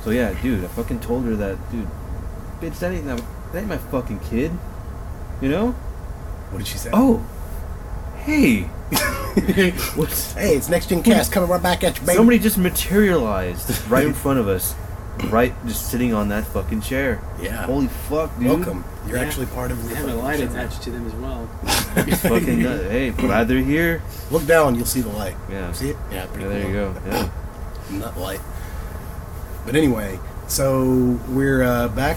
So yeah, dude, I fucking told her that, dude, bitch, that ain't my fucking kid. You know? What did she say? Oh, hey. Hey, it's Next Gen Cast coming right back at you, baby. Somebody just materialized right in front of us. Right, just sitting on that fucking chair. Yeah. Holy fuck, dude. Welcome. You're actually part of the They have a light attached to them as well. Fucking hey, glad they're here. Look down, you'll see the light. Yeah. See it? Yeah, pretty Yeah, there you go. Yeah. Nut light. But anyway, so we're back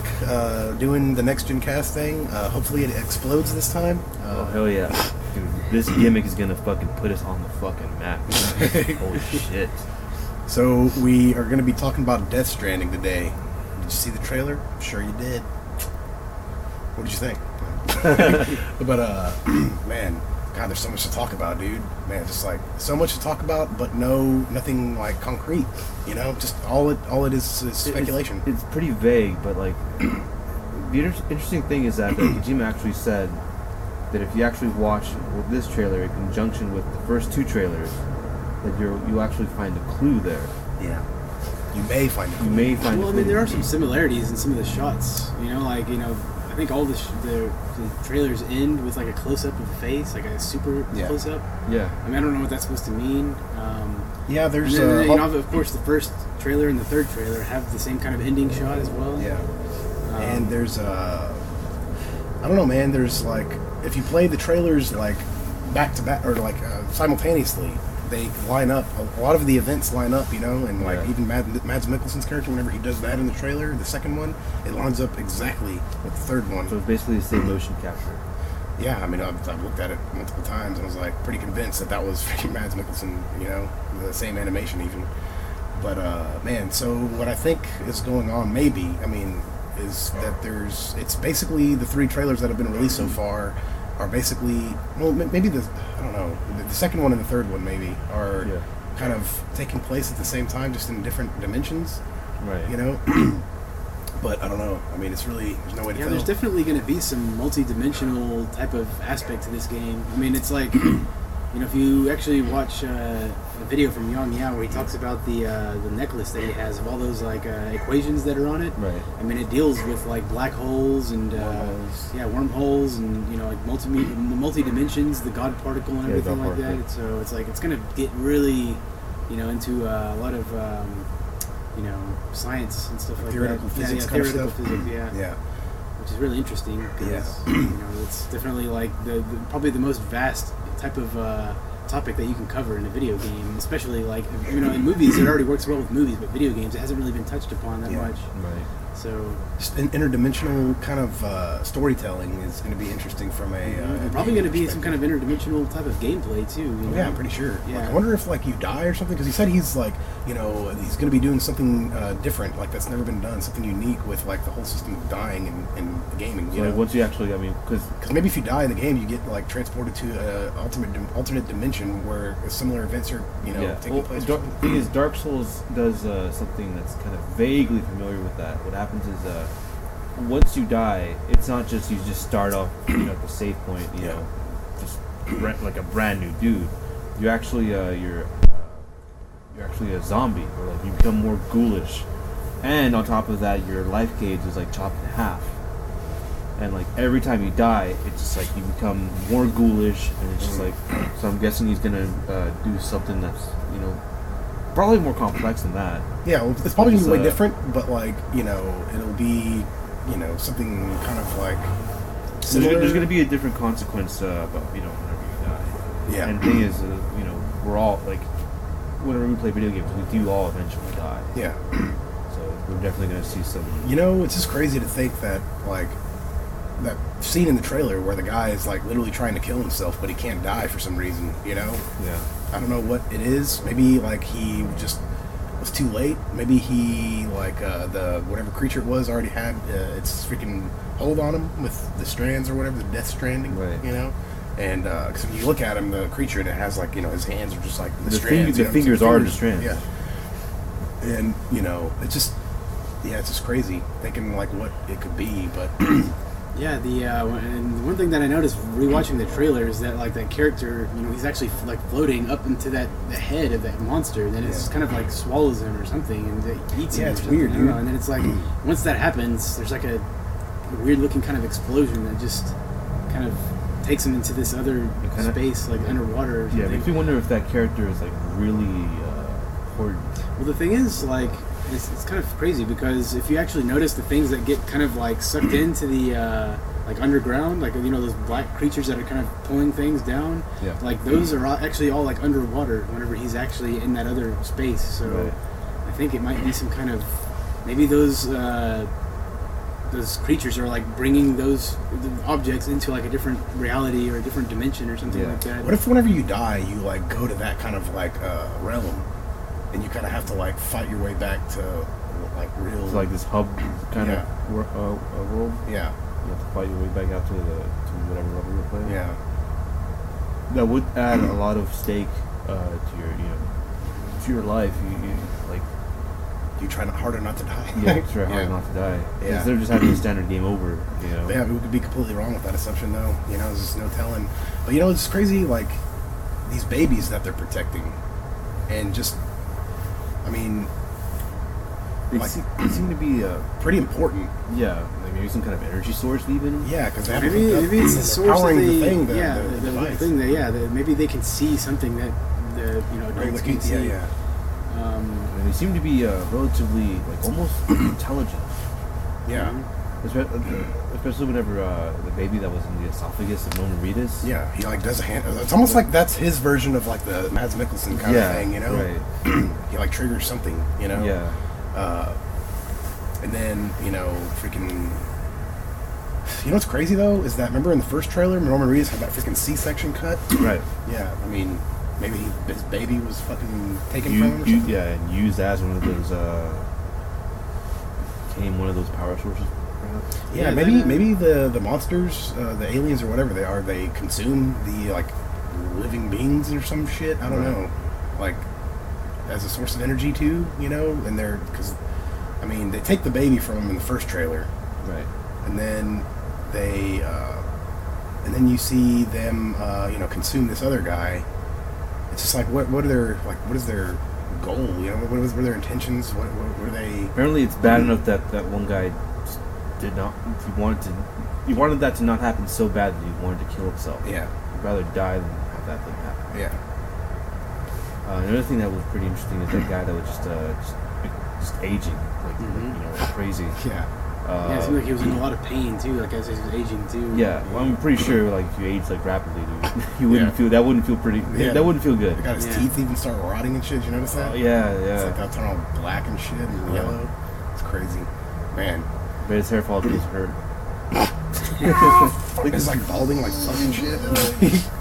doing the Next Gen Cast thing. Hopefully it explodes this time. Oh, hell yeah. Dude, this gimmick is gonna fucking put us on the fucking map. Holy shit. So we are going to be talking about Death Stranding today. Did you see the trailer? I'm sure you did. What did you think? But man, God, there's so much to talk about, dude. Man, just like so much to talk about, but nothing like concrete. You know, just all it is speculation. It's pretty vague, but like the interesting thing is that Kojima actually said that if you actually watch this trailer in conjunction with the first two trailers, that you'll actually find a clue there. Yeah. You may find a clue. Well, I mean, there are some similarities in some of the shots. You know, like, I think all the trailers end with like a close-up of the face, like a super close-up. Yeah. I mean, I don't know what that's supposed to mean. Yeah, there's... of course, the first trailer and the third trailer have the same kind of ending shot as well. Yeah. And there's... I don't know, man. There's, like... If you play the trailers, like, back-to-back, or, like, simultaneously... They line up. A lot of the events line up, you know, and like even Mads Mikkelsen's character, whenever he does that in the trailer, the second one, it lines up exactly with the third one. So it's basically the same motion capture. Yeah, I mean, I've looked at it multiple times and I was like pretty convinced that was freaking Mads Mikkelsen, you know, the same animation even. But man, so what I think is going on, maybe, I mean, is that it's basically the three trailers that have been released so far. Are basically, well, maybe the second one and the third one maybe are kind of taking place at the same time, just in different dimensions, right? You know, but I don't know. I mean, it's really there's no way to tell. There's definitely going to be some multi-dimensional type of aspect to this game. I mean, it's like, if you actually watch a video from Yang Yao where he talks about the necklace that he has of all those like equations that are on it. Right. I mean, it deals with like black holes and wormholes and like multi dimensions, the God particle and everything like that. So it's like it's gonna get really, into a lot of science and stuff like theoretical that. Physics Theoretical physics. Yeah. Which is really interesting because it's definitely like the probably the most vast type of topic that you can cover in a video game, especially like in movies. It already works well with movies, but video games it hasn't really been touched upon that much. Right. So just an interdimensional kind of storytelling is going to be interesting from a probably going to be some kind of interdimensional type of gameplay too. Yeah, I'm pretty sure. Yeah. Like, I wonder if like you die or something because he said he's like he's going to be doing something different, like that's never been done, something unique with like the whole system of dying and gaming. So like once you actually, because maybe if you die in the game, you get like transported to an alternate dimension where similar events are taking place. The thing is, Dark Souls does something that's kind of vaguely familiar with that. What happens is once you die, it's not just you just start off at the save point, just like a brand new dude. You actually you're actually a zombie, or like you become more ghoulish, and on top of that, your life gauge is like chopped in half. And like every time you die, it's just like you become more ghoulish, and it's just like, so I'm guessing he's gonna do something that's probably more complex than that. Yeah, well, it's probably gonna be way different, but like it'll be something kind of like similar. There's gonna be a different consequence about whenever you die. Yeah. And the thing is, we're all like, whenever we play video games, we do all eventually die. Yeah. So we're definitely gonna see some. It's just crazy to think that like that scene in the trailer where the guy is like literally trying to kill himself, but he can't die for some reason. Yeah. I don't know what it is. Maybe like he just was too late. Maybe he like the whatever creature it was already had its freaking hold on him with the strands or whatever, the Death Stranding. Right. And because if you look at him, the creature, and it has like his hands are just like the strands. The fingers are the strands. Yeah. And it's just it's just crazy thinking like what it could be, but Yeah, and one thing that I noticed rewatching the trailer is that like that character, he's actually like floating up into the head of that monster, and then it's kind of like swallows him or something, and it eats him. Yeah, or it's something. weird, I don't know. dude. And then it's like once that happens, there's like a weird looking kind of explosion that just kind of takes him into this other space, like underwater. Or something. Yeah, it makes me wonder if that character is like really important. Well, the thing is, like, it's kind of crazy because if you actually notice the things that get kind of like sucked into the like underground, like those black creatures that are kind of pulling things down, like those are actually all like underwater whenever he's actually in that other space. So I think it might be some kind of maybe those creatures are like bringing those objects into like a different reality or a different dimension or something like that. What if whenever you die, you like go to that kind of like realm, and you kind of have to like fight your way back to like real? It's like this hub kind of world. Yeah. You have to fight your way back out to whatever level you're playing. Yeah. That would add a lot of stake to your life. You like. You try harder not to die. Yeah, try harder not to die. Yeah. Instead of just having a standard game over, Yeah, we could be completely wrong with that assumption, though. There's just no telling. But it's crazy, like these babies that they're protecting, and just, I mean, They like seem to be pretty important. Yeah, like maybe some kind of energy source, even. Yeah, because they have maybe it's the source powering that they, the thing. The thing that maybe they can see something that the adults can see. Yeah. And they seem to be relatively, like, almost intelligent. Yeah. Especially whenever the baby that was in the esophagus of Norman Reedus. Yeah, he like does a hand. It's almost like that's his version of like the Mads Mikkelsen kind of thing, Right. He like triggers something, Yeah. And then freaking. What's crazy though is that remember in the first trailer, Norman Reedus had that freaking C-section cut. Right. Yeah, I mean. Maybe his baby was fucking taken from him or something? Yeah, and used as one of those, became one of those power sources, perhaps? Yeah, maybe the monsters, the aliens or whatever they are, they consume the, like, living beings or some shit. I don't know. Like, as a source of energy, too, And they're, because, I mean, they take the baby from him in the first trailer. Right. And then they, and then you see them, consume this other guy. It's just like what is their goal? What were their intentions? What were they? Apparently, it's bad enough that one guy just did not. He wanted that to not happen so bad that he wanted to kill himself. Yeah. He'd rather die than have that thing happen. Yeah. Another thing that was pretty interesting is that guy that was just aging, like crazy. Yeah. It seemed like he was in a lot of pain too, like as he was aging too. Yeah, well, I'm pretty sure like if you age like rapidly, dude, you wouldn't feel that wouldn't feel pretty. Yeah. That wouldn't feel good. They got his teeth even start rotting and shit. Did you notice that? Yeah. It's like they'll turn all black and shit and yellow. It's crazy, man. But his hair follicles hurt. It's like balding like fucking shit.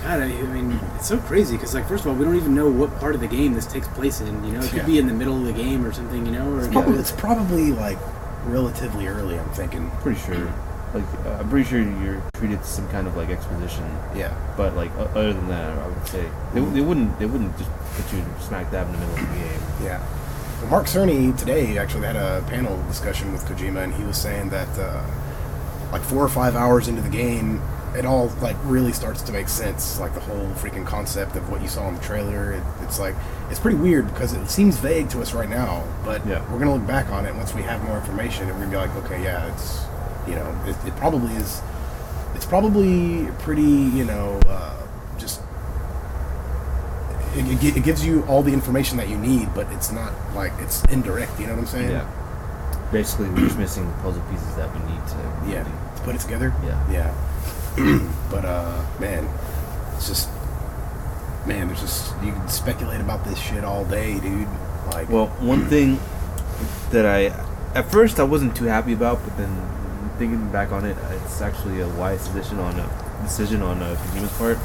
God, I mean, it's so crazy because, like, first of all, we don't even know what part of the game this takes place in. It could be in the middle of the game or something. Or it's probably like relatively early. I'm thinking. Pretty sure. Like, I'm pretty sure you're treated to some kind of like exposition. Yeah. But like, other than that, I would say they wouldn't just put you smack dab in the middle of the game. Yeah. Well, Mark Cerny today actually had a panel discussion with Kojima, and he was saying that like 4 or 5 hours into the game, it all like really starts to make sense. Like the whole freaking concept of what you saw in the trailer. It's like it's pretty weird because it seems vague to us right now, but we're gonna look back on it once we have more information, and we're gonna be like, okay, yeah, it's it probably is. It's probably pretty just. It gives you all the information that you need, but it's not like it's indirect. You know what I'm saying? Yeah. Basically, we're just missing the puzzle pieces that we need to to put it together. Yeah. But man, it's just there's just you can speculate about this shit all day, dude. Like, well, one thing that at first I wasn't too happy about, but then thinking back on it, it's actually a wise decision on Kojima's part.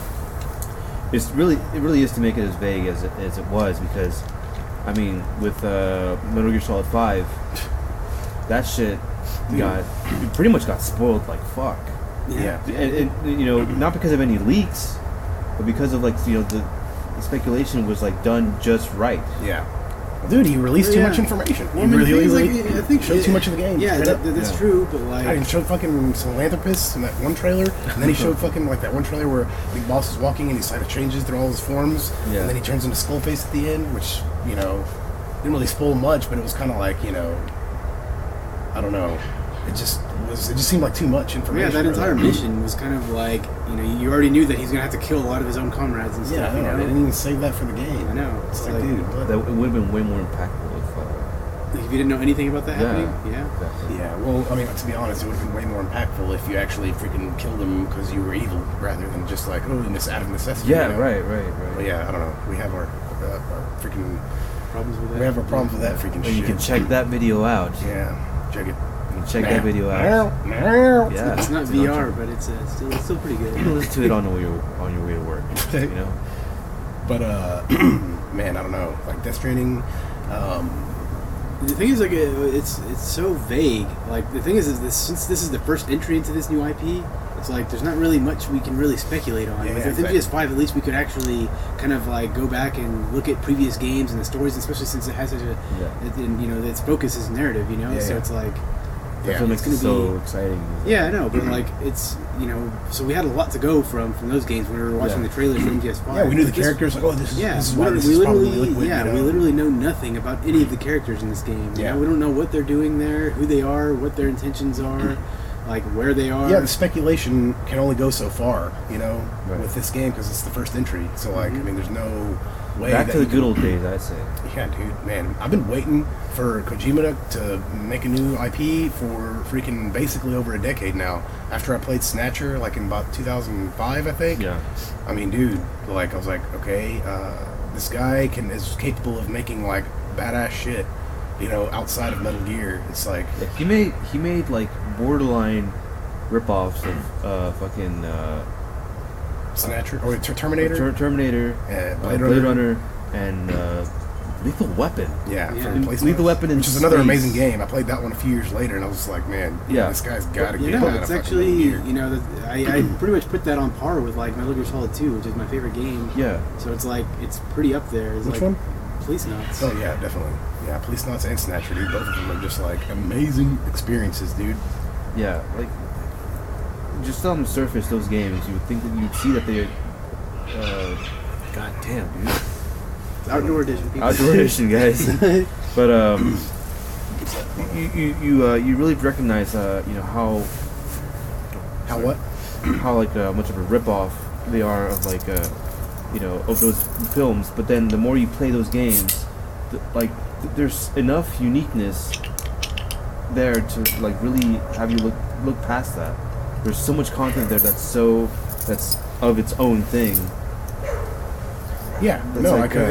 It really is to make it as vague as it was, because I mean, with Metal Gear Solid 5, that shit pretty much got spoiled like fuck. Yeah. And not because of any leaks, but because of like the speculation was like done just right. Yeah. Dude, he released too much information. Well, He really, I think showed too much of the game. Yeah, that's true. But like, he showed fucking philanthropists in that one trailer, and then he showed fucking like that one trailer where Big Boss is walking and he kind of changes through all his forms, and then he turns into Skullface at the end, which didn't really spoil much, but it was kind of like I don't know. It just seemed like too much information. Yeah, that entire mission was kind of like, you already knew that he's gonna have to kill a lot of his own comrades and stuff. Yeah, they didn't even save that for the game. I know. It's like, dude, what? That it would have been way more impactful if you didn't know anything about that happening. Yeah. Exactly. Yeah. Well, I mean, to be honest, it would have been way more impactful if you actually freaking killed him because you were evil, rather than just like, out of necessity. Yeah. Right. Well, yeah. I don't know. We have our freaking problems with that. We have our problems with that freaking shit. You can check that video out. Yeah. Check it. Check that video out. Yeah, it's not VR, but it's still pretty good. You can listen to it on your way to work. But man, I don't know. Like Death Stranding. The thing is, like, it's so vague. Like, the thing is since this is the first entry into this new IP, it's like there's not really much we can really speculate on. With MGS5, at least we could actually kind of like go back and look at previous games and the stories, especially since it has such a, its focus is narrative. So it's like. That's what makes it so exciting. Yeah, I know, but like it's so we had a lot to go from those games when we were watching the trailers for MGS5. Yeah, we knew the characters. Like, this is why this we is literally probably liquid, we literally know nothing about any of the characters in this game. We don't know what they're doing there, who they are, what their intentions are, like where they are. Yeah, the speculation can only go so far, with this game because it's the first entry. So like, I mean, there's no way. Back to the good old days, I'd say. Yeah, dude, man, I've been waiting for Kojima to make a new IP for freaking basically over a decade now. After I played Snatcher, like in about 2005, I think. Yeah. I mean, dude, like I was like, okay, this guy is capable of making like badass shit, outside of Metal Gear. It's like he made like borderline ripoffs of fucking Snatcher or Terminator, Terminator, Blade Runner, and Lethal Weapon. Yeah, Lethal Weapon, which is another amazing game. I played that one a few years later, and I was just like, man, this guy's got to get out it's of actually, I pretty much put that on par with like Metal Gear Solid 2, which is my favorite game. Yeah. So it's like it's pretty up there. It's Which like one? Police Knots. Oh yeah, definitely. Yeah, Police Knots and Snatcher, dude. Both of them are just like amazing experiences, dude. Yeah, like just on the surface, those games, you would think that you'd see that they're. God damn, dude. Outdoor edition, people. Outdoor edition, guys. But you really recognize how what how like much of a ripoff they are of like of those films. But then the more you play those games, there's enough uniqueness there to like really have you look past that. There's so much content there that's of its own thing. Yeah,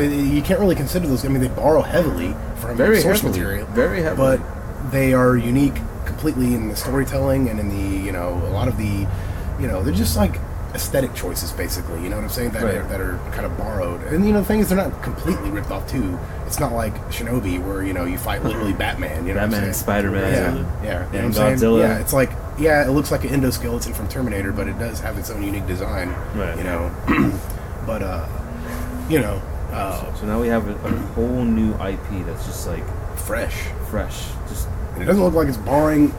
you can't really consider those. I mean, they borrow heavily from source material, very heavily, but they are unique completely in the storytelling and in the a lot of the they're just like aesthetic choices, basically. You know what I'm saying? That are kind of borrowed, and the thing is, they're not completely ripped off too. It's not like Shinobi where you fight literally Batman. Batman, Spider-Man, and Godzilla. Yeah, it's like it looks like an endoskeleton from Terminator, but it does have its own unique design. Right. But so now we have a whole new IP that's just like fresh. Just and it doesn't look like it's borrowing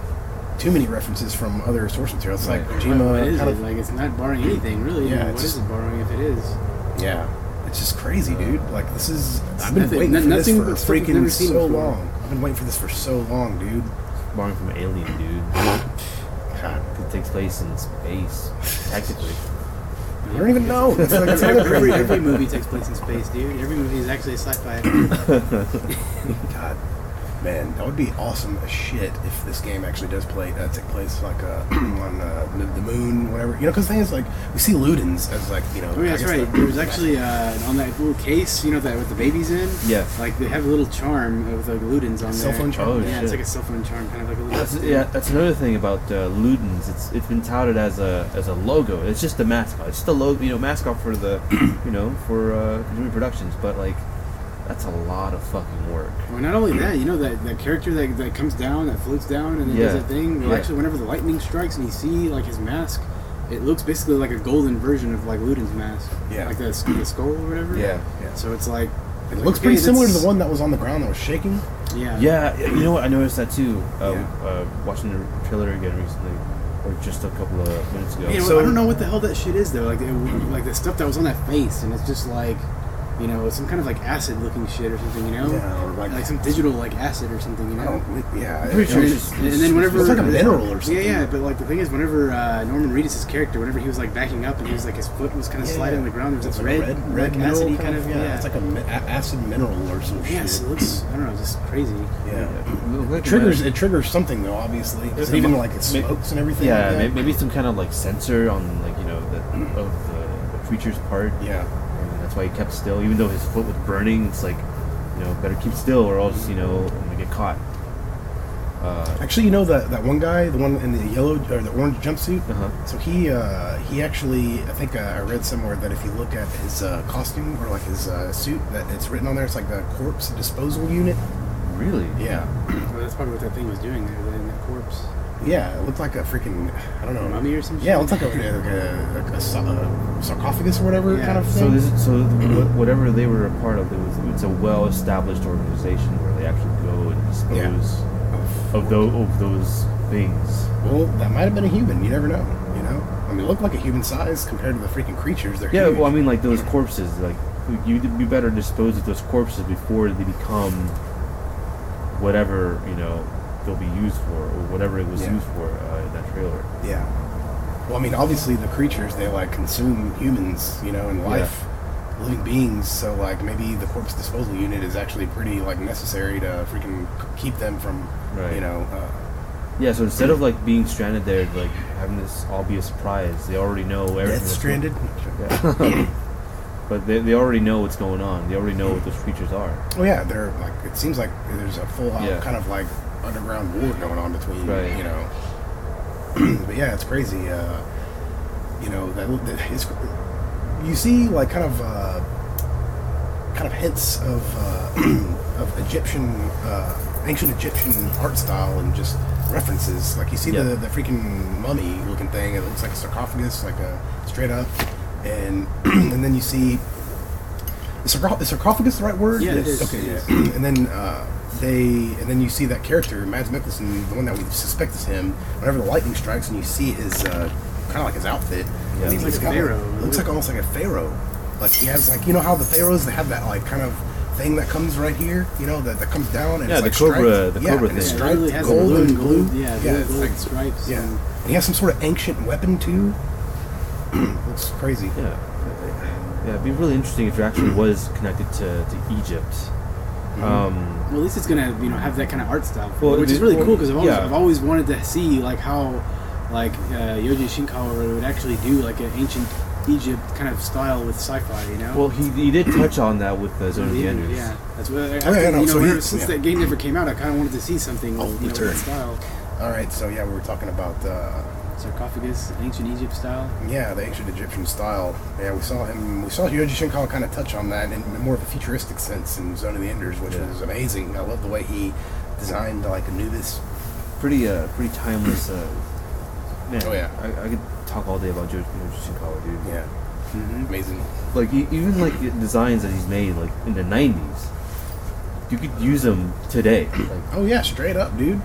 too many references from other source material. It's like Kojima. What is it? Like, it's not borrowing anything, really. Yeah, what is it borrowing if it is? Yeah, it's just crazy, dude. Like, this is. I've been waiting for this for freaking so long. I've been waiting for this for so long, dude. Borrowing from Alien, dude. God. It takes place in space, technically. I don't even know. It's like, every movie takes place in space, dude. Every movie is actually a sci-fi. God, man, that would be awesome as shit if this game actually does take place like on the moon, whatever. Because the thing is, like, we see Ludens as like Oh yeah, that's right. There's actually on that little case, that with the babies in. Yeah. Like they have a little charm with like Ludens on there. Cell phone charm. Oh, yeah, shit. it's like a cell phone charm, kind of like a little. That's another thing about Ludens. It's been touted as a logo. It's just a mascot. It's just a logo, mascot for the for Kojima Productions. But like, that's a lot of fucking work. Well, not only that, that character that comes down, that floats down, and then does that thing. Well, actually, whenever the lightning strikes and you see like his mask, it looks basically like a golden version of like Luden's mask. Yeah. Like the skull or whatever. Yeah. So it's like It looks pretty similar to the one that was on the ground that was shaking. Yeah. Yeah, you know what? I noticed that too. Watching the trailer again recently, or just a couple of minutes ago. Yeah, So I don't know what the hell that shit is though. Like the stuff that was on that face, and it's just like, you know, some kind of like acid-looking shit or something, you know? Yeah, or like some digital like acid or something, you know? Yeah, pretty sure And then whenever it's like a mineral or something. Yeah, but like the thing is, whenever Norman Reedus' character, whenever he was like backing up and he was like his foot was kind of sliding on the ground, there was it's this like red acidy kind of yeah. It's like a acid mineral or some shit. Yes, it looks, I don't know, just crazy. Yeah. Like It triggers something though, obviously. It's even like it smokes and everything. Yeah, like that. maybe some kind of like sensor on like, you know, of the creature's part. Yeah. And that's why he kept still, even though his foot was burning. It's like, you know, better keep still or else, you know, I'm gonna get caught. Actually, you know that one guy, the one in the yellow or the orange jumpsuit. So he actually, I think I read somewhere that if you look at his costume or like his suit, that it's written on there. It's like the corpse disposal unit. Really? Yeah. Well, that's probably what that thing was doing there, in that corpse. Yeah, it looked like a freaking, I don't know, mummy or some shit? Yeah, it looked like a sarcophagus or whatever kind of thing. Whatever they were a part of, it's a well-established organization where they actually go and dispose of those things. Well, that might have been a human. You never know. You know, I mean, it looked like a human size compared to the freaking creatures. They're huge. Well, I mean, like those corpses, like you better dispose of those corpses before they become whatever, you know, they'll be used for, or whatever it was used for in that trailer. Yeah. Well, I mean, obviously the creatures, they like consume humans, you know, in life, living beings. So like maybe the corpse disposal unit is actually pretty like necessary to freaking keep them from, you know. Yeah. So instead of like being stranded there, like having this all be a surprise, they already know everything. Death Stranded. Yeah. But they already know what's going on. They already know what those creatures are. Oh yeah, they're like, it seems like there's a full out kind of like underground war going on between, you know. But yeah, it's crazy. You know, it's, you see like kind of hints of Egyptian, ancient Egyptian art style and just references. Like you see the freaking mummy looking thing. It looks like a sarcophagus, like a straight up. And and then you see, is sarcophagus the right word? Yeah, it is. Okay, yeah. And then you see that character, Mads Mikkelsen, the one that we suspect is him. Whenever the lightning strikes, and you see his kind of like his outfit. Yeah, he's like a pharaoh. Looks like almost like a pharaoh. Like he has like, you know how the pharaohs, they have that like kind of thing that comes right here, you know, that comes down and it's like cobra, striped. cobra and thing. it's striped, it has gold and blue. blue. Yeah, it's gold like stripes. Yeah, and he has some sort of ancient weapon too. Looks crazy. Yeah, it'd be really interesting if it actually was connected to Egypt. Well, at least it's gonna, you know, have that kind of art style, which is really cool because I've always wanted to see like how, like Yoji Shinkawa would actually do like an ancient Egypt kind of style with sci-fi, you know. Well, he did touch on that with Zone of the Enders. Yeah, that's what. Since that game never came out, I kind of wanted to see something, you know, with that style. All right, so yeah, we were talking about sarcophagus, ancient Egypt style. Yeah, the ancient Egyptian style. Yeah, we saw Yoji Shinkawa kind of touch on that in more of a futuristic sense in Zone of the Enders, which was amazing. I love the way he designed like Anubis. Pretty timeless. Man, oh yeah, I could talk all day about Yoji Shinkawa, dude. Yeah, amazing. Like even like the designs that he's made, like in the '90s, you could use them today. Like, oh yeah, straight up, dude.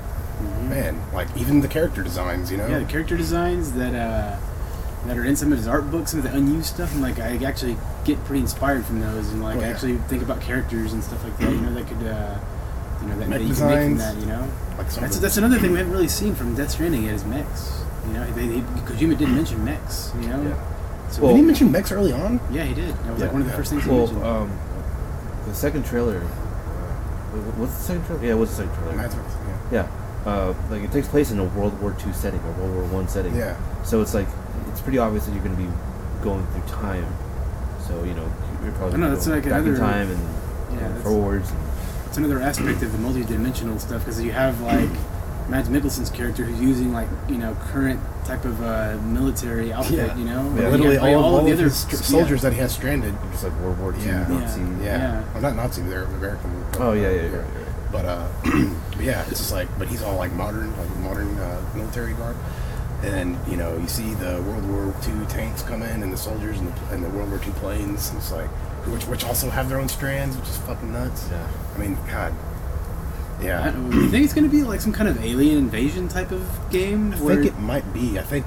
Man, like even the character designs, you know. Yeah, the character designs that are in some of his art books, some of the unused stuff, and like I actually get pretty inspired from those, and like I actually think about characters and stuff like that. You know, that could, you know, that you can make from that. You know, like that's another thing we haven't really seen from Death Stranding yet is mechs. You know, Kojima did mention mechs. You know, so did he mention mechs early on? Yeah, he did. That was like one of the first things he mentioned. The second trailer. What's the second trailer? Yeah, what's the second trailer? Yeah. Like it takes place in a World War II setting or World War I setting. Yeah. So it's like it's pretty obvious that you're going to be going through time. So you know you're probably going like back in time and forwards. It's another aspect of the multi-dimensional stuff because you have like Mads Mikkelsen's character who's using like, you know, current type of military outfit. You know, literally all of the other soldiers that he has stranded. Just like World War II Nazi. Well, not Nazi, they're American. Oh yeah. But yeah, it's just like, but he's all like modern military garb. And you know, you see the World War II tanks come in, and the soldiers, and the World War II planes. And it's like, which also have their own strands, which is fucking nuts. Yeah. I mean, God. Yeah. Do you think it's going to be like some kind of alien invasion type of game? I think it might be. I think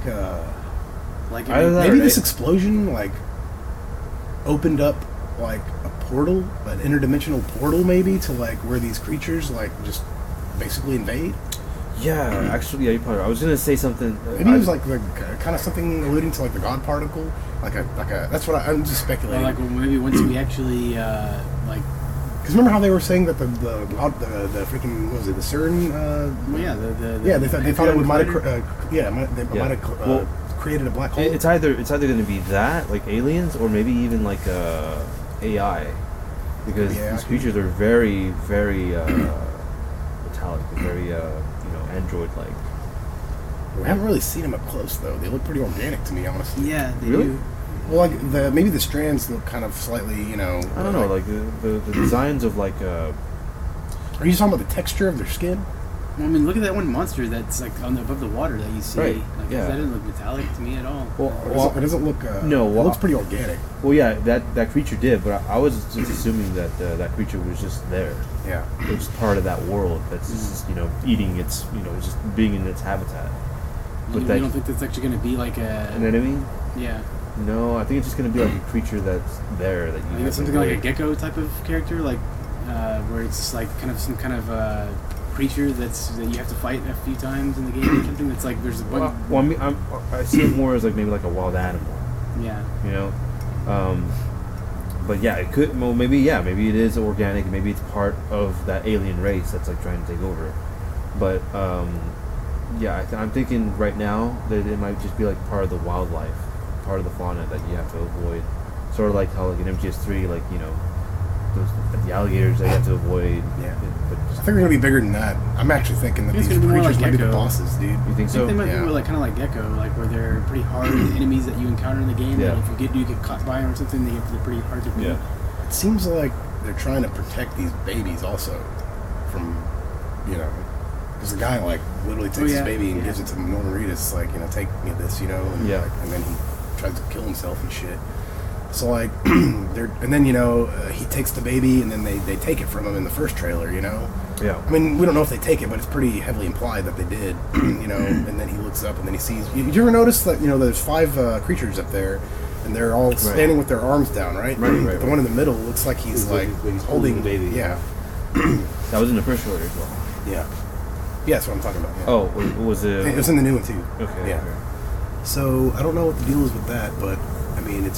like maybe this explosion like opened up like a portal, an interdimensional portal, maybe to like where these creatures like just basically invade. Yeah, actually, yeah, you probably. I was gonna say something. Maybe it was like kind of something alluding to like the God particle, like a. That's what I'm just speculating. Or like maybe once we actually like. Because remember how they were saying that the freaking what was it, the CERN? They thought it might have created a black hole. It's either going to be that, like aliens, or maybe even like AI, because these creatures are very, very metallic, very android-like. We haven't really seen them up close though. They look pretty organic to me, honestly. Yeah, they really do. Well, like maybe the strands look kind of slightly, I don't know, like the designs of like. Are you talking about the texture of their skin? Well, I mean, look at that one monster that's like above the water that you see. Right. Like, yeah. That doesn't look metallic to me at all. Well, it doesn't look. No, it looks pretty organic. Well, yeah, that creature did, but I was just assuming that that creature was just there. Yeah. It was part of that world that's just eating its just being in its habitat. But you don't think that's actually going to be like a? You know what I mean? Yeah. No, I think it's just going to be like a creature that's there that you. I think it's something like a gecko type of character, like where it's like kind of some kind of creature that you have to fight a few times in the game or something. That's like there's a bunch. Well, I mean, I see it more as like maybe like a wild animal. Yeah. But yeah, it could. Well, maybe it is organic. Maybe it's part of that alien race that's like trying to take over. But yeah, I'm thinking right now that it might just be like part of the wildlife, part of the fauna that you have to avoid. Sort of like how like in MGS3, like the alligators that you have to avoid. Yeah. But I think they're gonna be bigger than that. I'm actually thinking that these creatures might be the bosses, dude. You think so? I think they might be more like kind of like gecko, like where they're pretty hard enemies that you encounter in the game. Yeah. And if you get caught by them or something, they're pretty hard to beat. Yeah. It seems like they're trying to protect these babies also from, because the guy like literally takes his baby and gives it to Norman Reedus, like take me this, and and then he tries to kill himself and shit. So like, he takes the baby and then they take it from him in the first trailer, Yeah. I mean, we don't know if they take it, but it's pretty heavily implied that they did, and then he looks up and then he sees. Did you ever notice that, there's 5 creatures up there and they're all standing with their arms down, right? Right. The one in the middle looks like he's like holding the baby. Yeah. That was in the first trailer as well. Yeah. Yeah, that's what I'm talking about. Yeah. Oh, was it? It was in the new one too. Okay. Yeah. Okay. So I don't know what the deal is with that, but I mean, it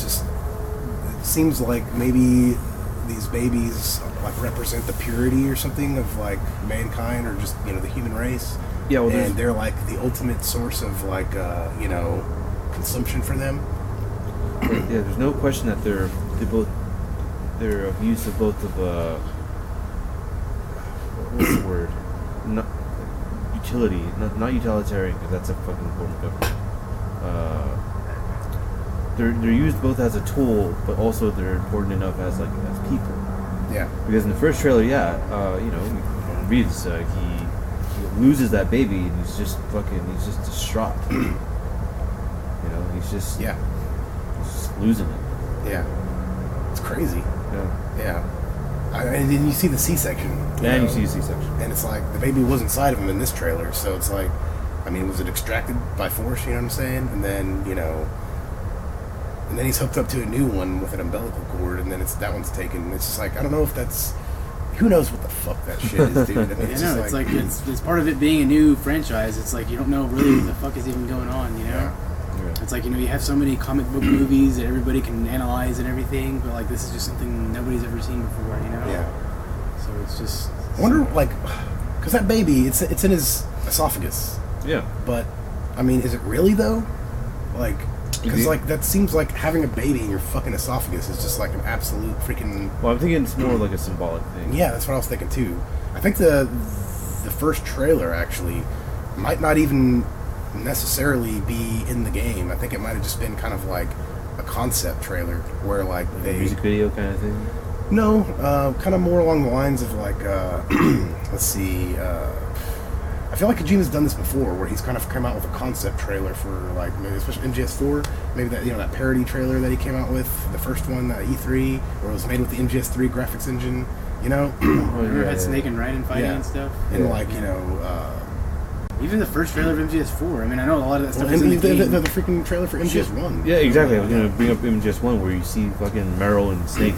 seems like maybe these babies like represent the purity or something of like mankind or just the human race. Yeah. Well, and they're like the ultimate source of like consumption for them. Yeah. There's no question that they're of use of both of what's the word? Not utility, not utilitarian, because that's a fucking form of government. They're used both as a tool, but also they're important enough as people. Yeah. Because in the first trailer, Reeves he loses that baby and he's just distraught. He's just losing it. Yeah. It's crazy. Yeah. Yeah. And then you see the C-section. And you see the C-section. And it's like, the baby was inside of him in this trailer, so it's like, I mean, was it extracted by force, you know what I'm saying? And then, and then he's hooked up to a new one with an umbilical cord, and then that one's taken. It's just like, I don't know if that's, who knows what the fuck that shit is, dude. I mean, it's part of it being a new franchise. It's like, you don't know really what the fuck is even going on, Yeah. It's like, you have so many comic book movies that everybody can analyze and everything, but like this is just something nobody's ever seen before, Yeah. So it's just. I wonder, like, because that baby, it's in his esophagus. Yeah. But, I mean, is it really though? Like, because like that seems like having a baby in your fucking esophagus is just like an absolute freaking. Well, I'm thinking it's more like a symbolic thing. Yeah, that's what I was thinking too. I think the first trailer actually might not even necessarily be in the game. I think it might have just been kind of like a concept trailer where like a music video kind of thing. No, kind of more along the lines of like let's see. I I feel like Kojima's done this before, where he's kind of come out with a concept trailer for like maybe especially MGS4, maybe that that parody trailer that he came out with, the first one E3, where it was made with the MGS3 graphics engine. Remember it had Snake and Raiden fighting and stuff, and even the first trailer of MGS4. I mean, I know a lot of that stuff. And the freaking trailer for MGS1. Yeah, exactly. I was gonna bring up MGS1 where you see fucking Meryl and Snake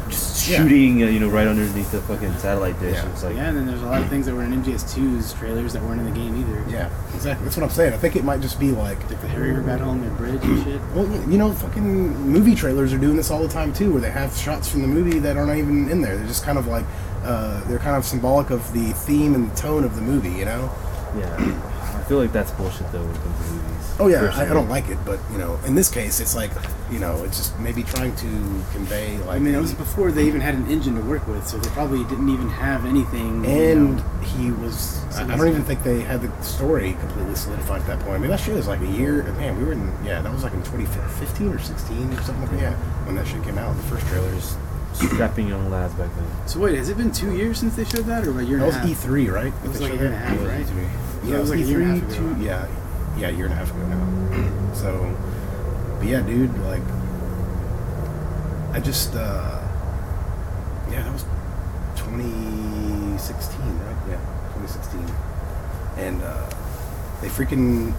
just shooting, right underneath the fucking satellite dish. Yeah. It's like, and then there's a lot of things that were in MGS2's trailers that weren't in the game either. Yeah, exactly. That's what I'm saying. I think it might just be like the Harrier battle on the bridge and shit. Well, fucking movie trailers are doing this all the time too, where they have shots from the movie that aren't even in there. They're just kind of like, they're kind of symbolic of the theme and the tone of the movie, Yeah, I feel like that's bullshit though when it comes to movies. Oh yeah, I don't like it, but in this case, it's like, it's just maybe trying to convey like. I mean, it was before they even had an engine to work with, so they probably didn't even have anything. And he was. I don't even think they had the story completely solidified at that point. I mean, that shit was like a year. Man, we were in. Yeah, that was like in 2015 or 16 or something like that. Yeah, when that shit came out, the first trailers. Strapping young lads back then. So wait, has it been 2 years since they showed that, or a year and a half? That was E3, right? It was like a year and a half, right? Yeah, it was like a year and a half ago. Yeah, a year and a half ago now. So, but yeah, dude, like, I just, that was 2016, right? Yeah, 2016. And they freaking,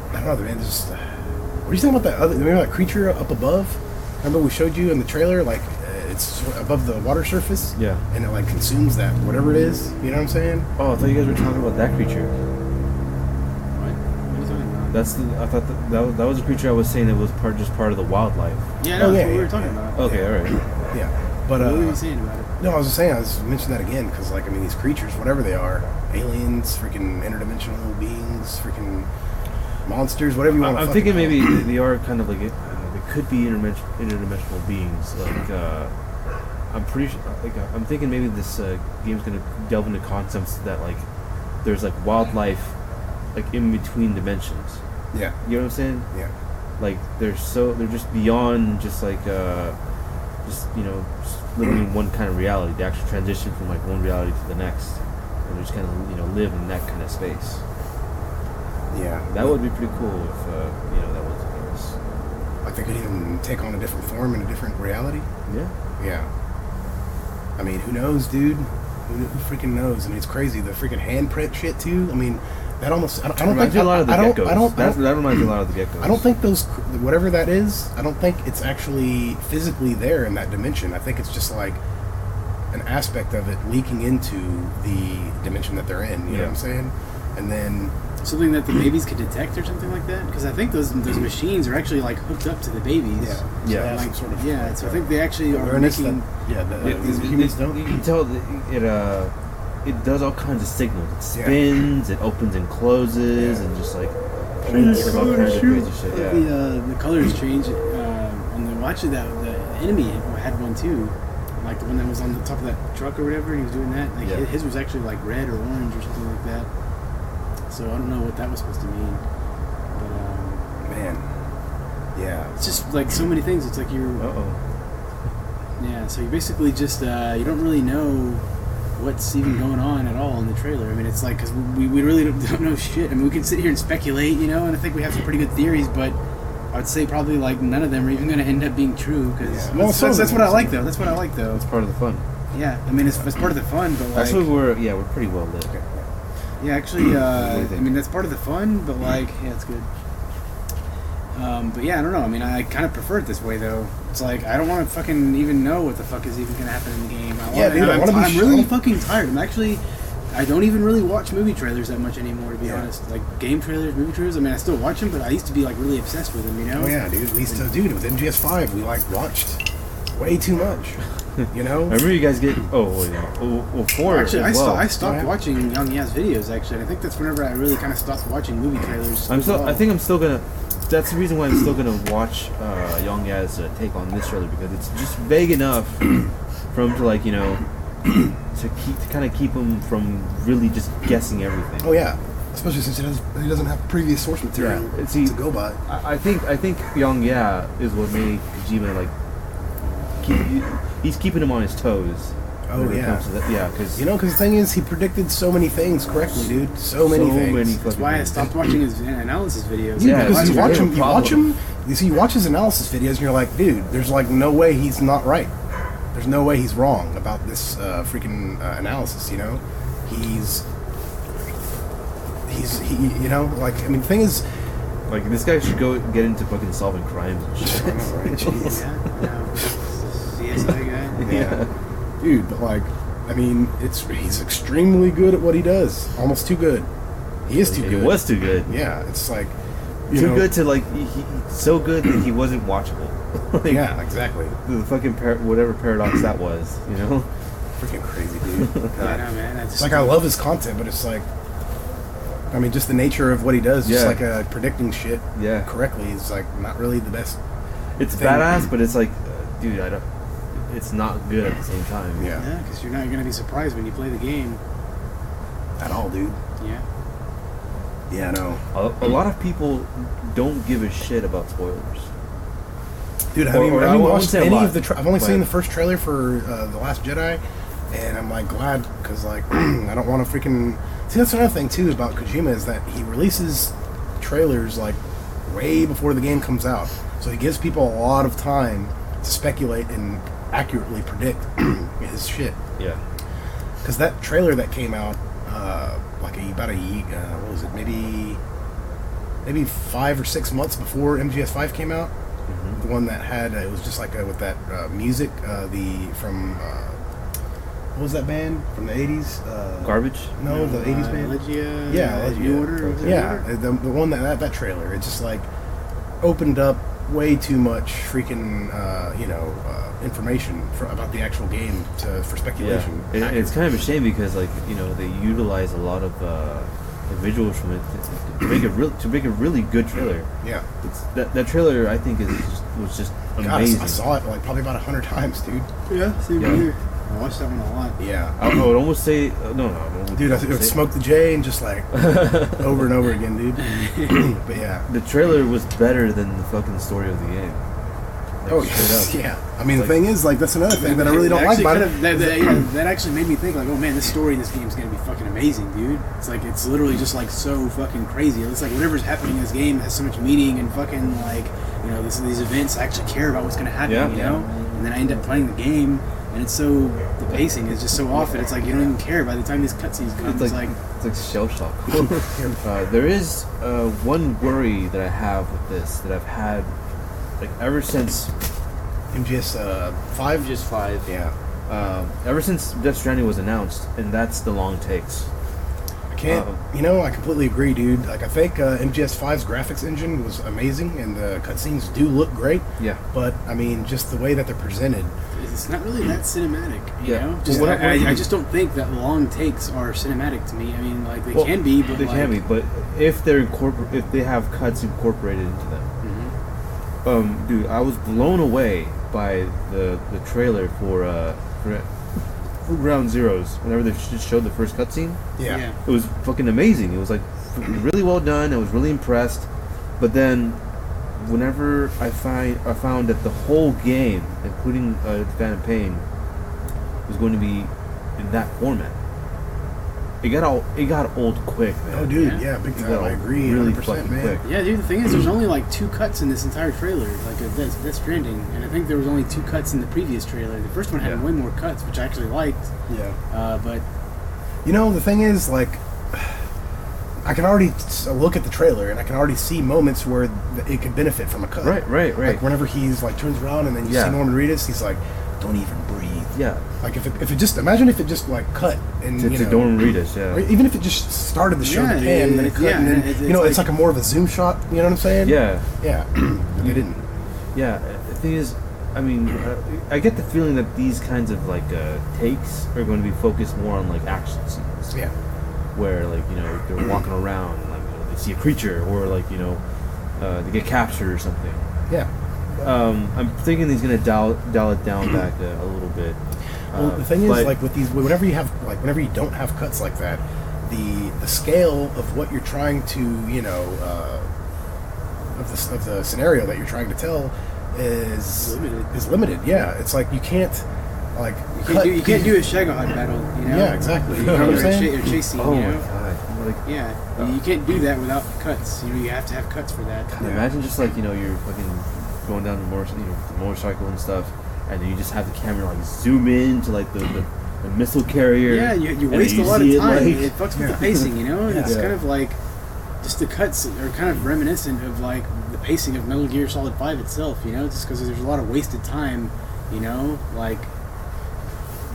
I don't know, man, just, what do you think about that remember that creature up above? Remember we showed you in the trailer, like, it's above the water surface? Yeah. And it, like, consumes that, whatever it is, you know what I'm saying? Oh, I thought you guys were talking about that creature. What are you talking about? I thought that was a creature I was saying that was part of the wildlife. Yeah, no, that's what we were talking about. Okay, alright. Yeah. But, what were you saying about it? No, I was just saying, I was mentioning that again, because, like, I mean, these creatures, whatever they are, aliens, freaking interdimensional beings, freaking monsters, whatever you want to I'm thinking maybe they are kind of like, they could be interdimensional beings. Like, I'm pretty sure, like, I'm thinking maybe this game's going to delve into concepts that, like, there's, like, wildlife, like, in between dimensions. Yeah. You know what I'm saying? Yeah. Like, they're just beyond just, like, just living in one kind of reality. They actually transition from like one reality to the next, and they just kind of live in that kind of space. Yeah, that would be pretty cool if that was the case. Like they could even take on a different form in a different reality. Yeah. I mean, who knows, dude? Who freaking knows? I mean, it's crazy. The freaking handprint shit too. I mean, that almost. I don't think a lot of the geckos. That reminds me a lot of the geckos. I don't think those, whatever that is, I don't think it's actually physically there in that dimension. I think it's just like an aspect of it leaking into the dimension that they're in. You know what I'm saying? And then something that the babies could detect or something like that. Because I think those machines are actually like hooked up to the babies. Yeah. Like, sort of. Yeah. So I think they actually are making. These humans don't. You can tell it does all kinds of signals. It spins, it opens and closes, and just like all kinds of crazy shit. The colors change. On the watch of that, the enemy had one too, like the one that was on the top of that truck or whatever. He was doing that. Like his was actually like red or orange or something like that. So I don't know what that was supposed to mean. But man, it's just like so many things. It's like you're. Yeah. So you basically just you don't really know what's even going on at all in the trailer. I mean, it's like, because we really don't know shit. I mean, we can sit here and speculate, and I think we have some pretty good theories, but I would say probably like none of them are even going to end up being true, because that's what I like though. That's what I like though. It's part of the fun. Yeah, I mean, it's part of the fun, but like... That's what we're pretty well lit. Yeah, actually, I mean, that's part of the fun, but like, yeah, it's good. But yeah, I don't know. I mean, I kind of prefer it this way, though. It's like, I don't want to fucking even know what the fuck is even going to happen in the game. I'm really fucking tired. I don't even really watch movie trailers that much anymore, to be honest. Like, game trailers, movie trailers, I mean, I still watch them, but I used to be, like, really obsessed with them, Oh, yeah, dude. We used to, with MGS5, we, like, watched way too much. I remember you guys get... well, 4 actually, as well. I stopped watching Young Yaz videos, actually. And I think that's whenever I really kind of stopped watching movie trailers. I think I'm still gonna... That's the reason why I'm still gonna watch Young Yaz take on this trailer, because it's just vague enough for him to, like, to kind of keep him from really just guessing everything. Oh yeah, especially since he doesn't have previous source material to go by. I think Young is what made Kojima he's keeping him on his toes. Oh, when it yeah. comes to that. Yeah, because Because the thing is, he predicted so many things correctly, dude. So many things. That's why I stopped watching his analysis videos. Yeah, Because it's you a watch problem. him. You see, you watch his analysis videos, and you're like, dude, there's like no way he's not right. There's no way he's wrong about this freaking analysis. He's like, I mean, the thing is, like this guy should go get into fucking solving crimes and shit. I know, right? Jeez. CSI guy. Yeah, dude, but like, I mean, he's extremely good at what he does. Almost too good. He is too He good. was too good. Yeah, it's like Too good to like. So good that he wasn't watchable. Like, yeah, exactly. The fucking whatever paradox that was, Freaking crazy, dude. Yeah, God. no, man. It's like I love his content, but it's like, I mean, just the nature of what he does, just Yeah. like predicting shit Yeah. correctly is like not really the best. It's thing. badass, but it's like, dude, I don't. It's not good at the same time. Yeah, Yeah, because you're not going to be surprised when you play the game. at all, dude. Yeah. Yeah, no, A lot of people don't give a shit about spoilers. dude. I Or- haven't or I even won't watched say a any lot, of the. I've only but- seen the first trailer for The Last Jedi, and I'm like glad because like I don't want to freaking see. That's another thing too about Kojima is that he releases trailers like way before the game comes out, so he gives people a lot of time to speculate and accurately predict his shit. Yeah. Because that trailer that came out, like about a year, what was it? Maybe 5 or 6 months before MGS5 came out. Mm-hmm. The one that had it was just like with that music, from what was that band from the 80s? Garbage. No, the 80s band. Legia, Yeah, Legia. New Order. was it Yeah, New Order? the one that trailer, it just like opened up way too much freaking information about the actual game for Yeah. speculation. It's kind of a shame because like they utilize a lot of visuals from it to make a really good trailer. Yeah. That trailer I think was just amazing. God, I saw it like probably about 100 times, dude. Yeah, same Yeah. here. I watched that one a lot. Yeah. I would almost say no. Dude, I would smoke the J and just like over and over again, dude. But yeah. The trailer was better than the fucking story of the game. Like, Oh, straight up. yeah. I mean, Like- the thing is, like, that's another thing that I really don't like about it. That actually made me think, like, oh man, this story in this game is gonna be fucking amazing, dude. It's like it's literally just like so fucking crazy. It's like whatever's happening in this game has so much meaning and fucking like these events. I actually care about what's gonna happen, Yeah. you know. And then I end up playing the game, and it's so the pacing is just so off, and it's like you don't even care by the time these cutscenes come. It's like It's like shell shock. There is one worry that I have with this that I've had like ever since MGS 5? just 5. Yeah. Ever since Death Stranding was announced, and that's the long takes. I can't, I completely agree, dude. Like, I think MGS 5's graphics engine was amazing, and the cutscenes do look great. Yeah. But, I mean, just the way that they're presented. it's not really that cinematic, you Yeah. know. Just Well, what I just don't think that long takes are cinematic to me. I mean, like they Well, can be, but they like, can be, but if they have cuts incorporated into them. Dude, I was blown away by the trailer for Ground Zeroes. Whenever they just showed the first cutscene, Yeah. it was fucking amazing. It was like really well done. I was really impressed. But then, whenever I found that the whole game, including Phantom Pain, was going to be in that format, it got old quick, man. Oh, dude, Yeah. yeah, big It time. got I agree, really 100%, fucking man. quick. Yeah, dude. The thing is, there's only like 2 cuts in this entire trailer, like of Death Stranding, and I think there was only 2 cuts in the previous trailer. The first one had Yeah. way more cuts, which I actually liked. Yeah. But The thing is, like, I can already look at the trailer, and I can already see moments where it could benefit from a cut. Right. Like, whenever he's, like, turns around, and then you Yeah. see Norman Reedus, he's like, don't even breathe. Yeah, Like, if it just, imagine if it just, like, cut, and, to Dorm Reedus, yeah. or even if it just started the show Yeah, to pan, and then it cut, and then, it's it's like a more of a zoom shot, you know what I'm saying? Yeah, Yeah. They didn't. yeah. The thing is, I mean, I get the feeling that these kinds of like takes are going to be focused more on like action scenes, Yeah. where like they're walking around, and, like they see a creature, or like they get captured or something. Yeah. I'm thinking he's going to dial it down back a little bit. Well, the thing is, but- like with these, whenever you don't have cuts like that, the scale of what you're trying to, of the scenario that you're trying to tell is Limited. limited. Yeah, it's like you can't. Like you can't do a Shagahod battle, you know? Yeah, exactly. You know what I'm saying? Or saying? chase scene, Oh you my know? god! Like, Yeah, you can't do that without cuts. You know, you have to have cuts for that. imagine just like you're fucking going down the motorcycle and stuff, and then you just have the camera like zoom in to like the missile carrier. Yeah, you and waste then a lot of see time. Like, It fucks with the pacing, you know? And it's Yeah. kind of like, just the cuts are kind of reminiscent of like the pacing of Metal Gear Solid 5 itself, you know? Just because there's a lot of wasted time, you know? Like,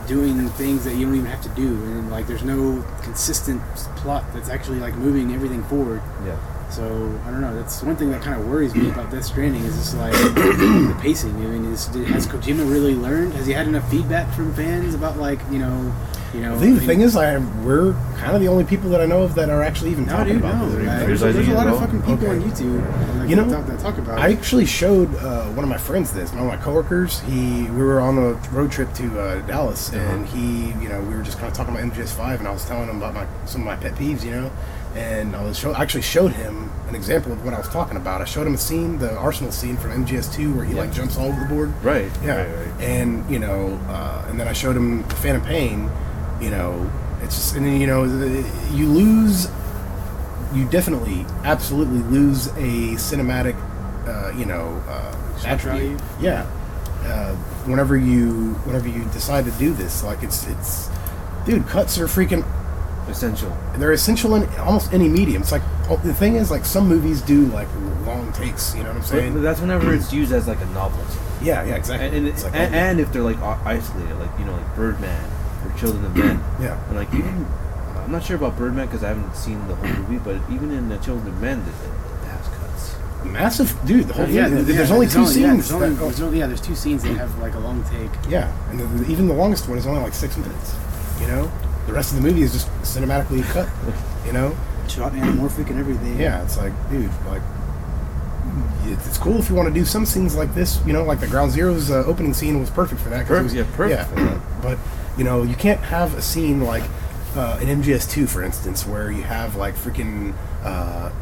doing things that you don't even have to do. And like, there's no consistent plot that's actually like moving everything forward. yeah. So, I don't know, that's one thing that kind of worries me about Death Stranding is just like the pacing. I mean, has Kojima really learned? Has he had enough feedback from fans about like, you know? I think the thing is, we're kind of the only people that I know of that are actually even talking about this. There's a lot of fucking people on YouTube like, You know, that talk about I it. actually showed one of my friends this. One of my coworkers. We were on a road trip to Dallas, and we were just kind of talking about MGS5, and I was telling him about some of my pet peeves, you know. And I actually showed him an example of what I was talking about. I showed him a scene, the Arsenal scene from MGS2, where he like jumps all over the board. Right. Yeah. Right. And and then I showed him the Phantom Pain. You know, it's just, and then, you definitely, absolutely lose a cinematic, attribute. Yeah. Whenever you decide to do this, like it's, dude, cuts are freaking Essential. They're essential in almost any medium. It's like, the thing is, like, some movies do like long takes. You know what I'm saying? But that's whenever it's used as like a novelty. Yeah, exactly. And, it's like, and if they're like isolated, like like Birdman or Children of Men. Yeah. And like even, I'm not sure about Birdman because I haven't seen the whole movie, but even in the Children of Men, it has cuts. Massive, dude. The whole thing. Yeah, There's only two scenes. There's two scenes that have like a long take. Yeah, and even the longest one is only like 6 minutes. You know, the rest of the movie is just cinematically cut. You know, Shot anamorphic and everything. yeah, it's like, dude, like, it's cool if you want to do some scenes like this. You know, like the Ground Zero's opening scene was perfect for that. Perfect for that. But you can't have a scene like in MGS2, for instance, where you have like freaking, at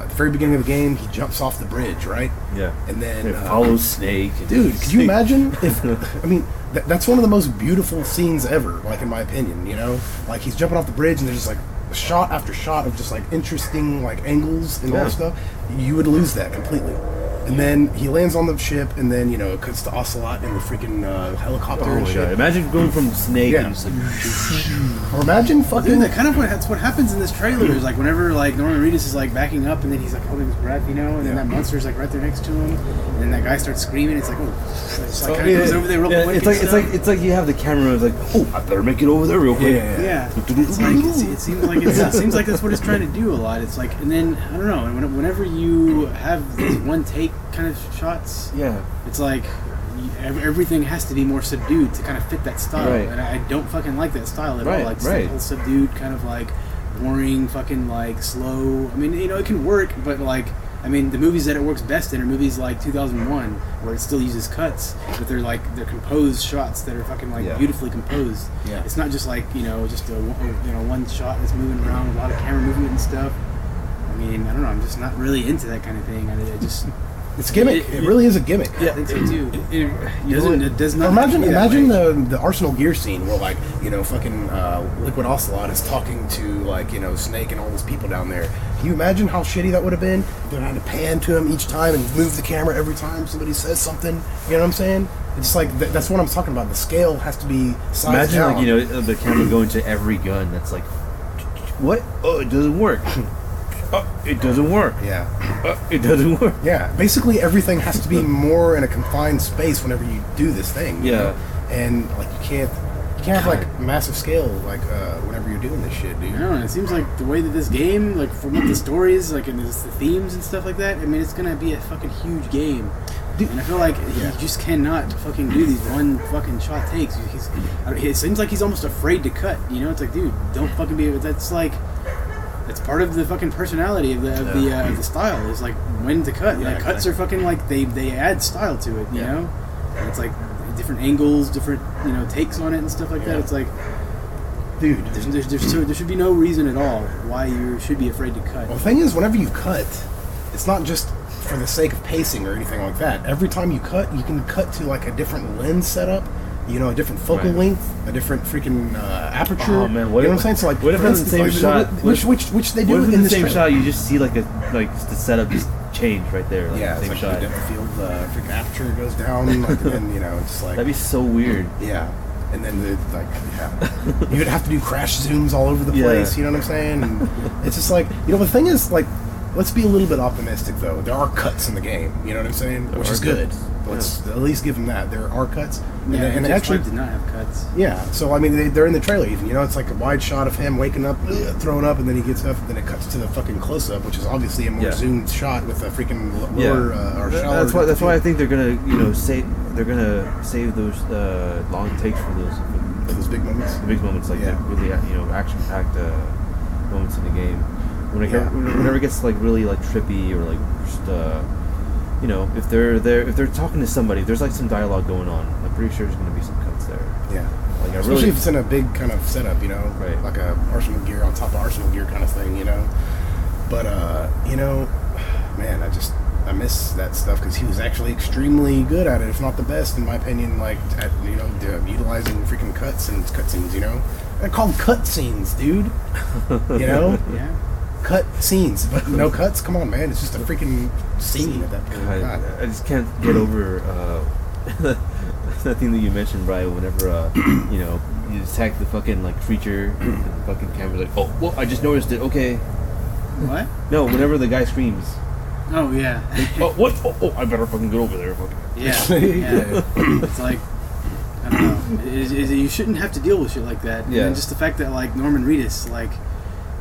the very beginning of the game, he jumps off the bridge, right? Yeah. And then it follows Snake. Dude, could you imagine if? I mean, that's one of the most beautiful scenes ever. Like, in my opinion, like he's jumping off the bridge, and there's just like shot after shot of just like interesting like angles and all that stuff. You would lose that completely. And then he lands on the ship, and then it cuts to Ocelot in the freaking helicopter and shit. God. Imagine going from Snake Yeah. and just like, Or imagine fucking. Dude, that's what happens in this trailer. Is like whenever like Norman Reedus is like backing up, and then he's like holding his breath, and then that monster's like right there next to him, and then that guy starts screaming. It's like, it's like kind of goes over there real quick. It's like you have the camera like, oh, I better make it over there real quick. Yeah. It's like it seems like that's what it's trying to do a lot. It's like, and then I don't know. And whenever you have these one take kind of shots, it's like everything has to be more subdued to kind of fit that style. Right. And I don't fucking like that style at all. Right, Like right. the whole subdued kind of like boring, fucking like slow. I mean, it can work, but like. I mean, the movies that it works best in are movies like 2001, where it still uses cuts, but they're composed shots that are fucking like beautifully composed. Yeah. It's not just like just a one shot that's moving around with a lot of camera movement and stuff. I mean, I don't know. I'm just not really into that kind of thing. It's gimmick. It really is a gimmick. Yeah, I think so too. It does not. Imagine the Arsenal Gear scene where like fucking Liquid Ocelot is talking to like Snake and all those people down there. Can you imagine how shitty that would have been? They're having to pan to him each time and move the camera every time somebody says something. You know what I'm saying? It's like that's what I'm talking about. The scale has to be sized down. Imagine like the camera going to every gun. That's like, what? Oh, it doesn't work. It doesn't work. Yeah. It doesn't work. Yeah. Basically, everything has to be more in a confined space whenever you do this thing. Yeah. And like you can't have like massive scale like whenever you're doing this shit, dude. I don't know. It seems like the way that this game, like from what the story is, like and the themes and stuff like that. I mean, it's gonna be a fucking huge game. Dude, and I feel like he just cannot fucking do these one fucking shot takes. It seems like he's almost afraid to cut. It's like, dude, don't fucking be. That's like. It's part of the fucking personality of the style. Is like when to cut. Yeah, like cuts are fucking like they add style to it. You know, and it's like different angles, different takes on it and stuff like that. It's like, dude, there should be no reason at all why you should be afraid to cut. Well, the thing is, whenever you cut, it's not just for the sake of pacing or anything like that. Every time you cut, you can cut to like a different lens setup, a different focal Right. length, a different freaking aperture. Oh, man, what you know if- what I'm saying? So like, what if for in the same instance, shot- which they do What if in in the this same trailer. shot you just see like the setup just change right there? Like, Yeah, the it's same like shot. the depth of field, freaking aperture goes down, like, and then it's like That'd be so weird. yeah, and then you would have to do crash zooms all over the Yeah. place. You know what I'm saying? And it's just like the thing is like, let's be a little bit optimistic though. There are cuts in the game. You know what I'm saying? There Which are is good. cuts. Let's at least give them that. There are cuts. Yeah, and Just actually, did not have cuts. yeah. So I mean, they're in the trailer even. It's like a wide shot of him waking up, throwing up, and then he gets up, and then it cuts to the fucking close up, which is obviously a more Yeah. zoomed shot with a freaking Yeah. lower or shallower. That's why I think they're gonna save those long takes for those big moments. the big moments, like Yeah. the really action-packed moments in the game. Whenever it gets like really like trippy or like just if they're talking to somebody, if there's like some dialogue going on, I'm pretty sure there's gonna be some cuts there. Yeah. Like Especially if it's in a big kind of setup, Right. like a Arsenal gear on top of Arsenal gear kind of thing, But man, I miss that stuff because he was actually extremely good at it, if not the best, in my opinion. Like at utilizing freaking cutscenes, They're called cutscenes, dude. Yeah. Cut scenes, but no cuts. Come on, man, it's just a freaking scene at that point. God. I just can't get over that thing that you mentioned, Brian. Whenever you attack the fucking like creature, and the fucking camera's like, oh, well, I just noticed it. Okay. What? No, whenever the guy screams, Oh yeah. oh, what? Oh, I better fucking get over there. Fucking. Yeah. Yeah. It's like, I don't know. You shouldn't have to deal with shit like that. Yeah. And just the fact that like Norman Reedus, like,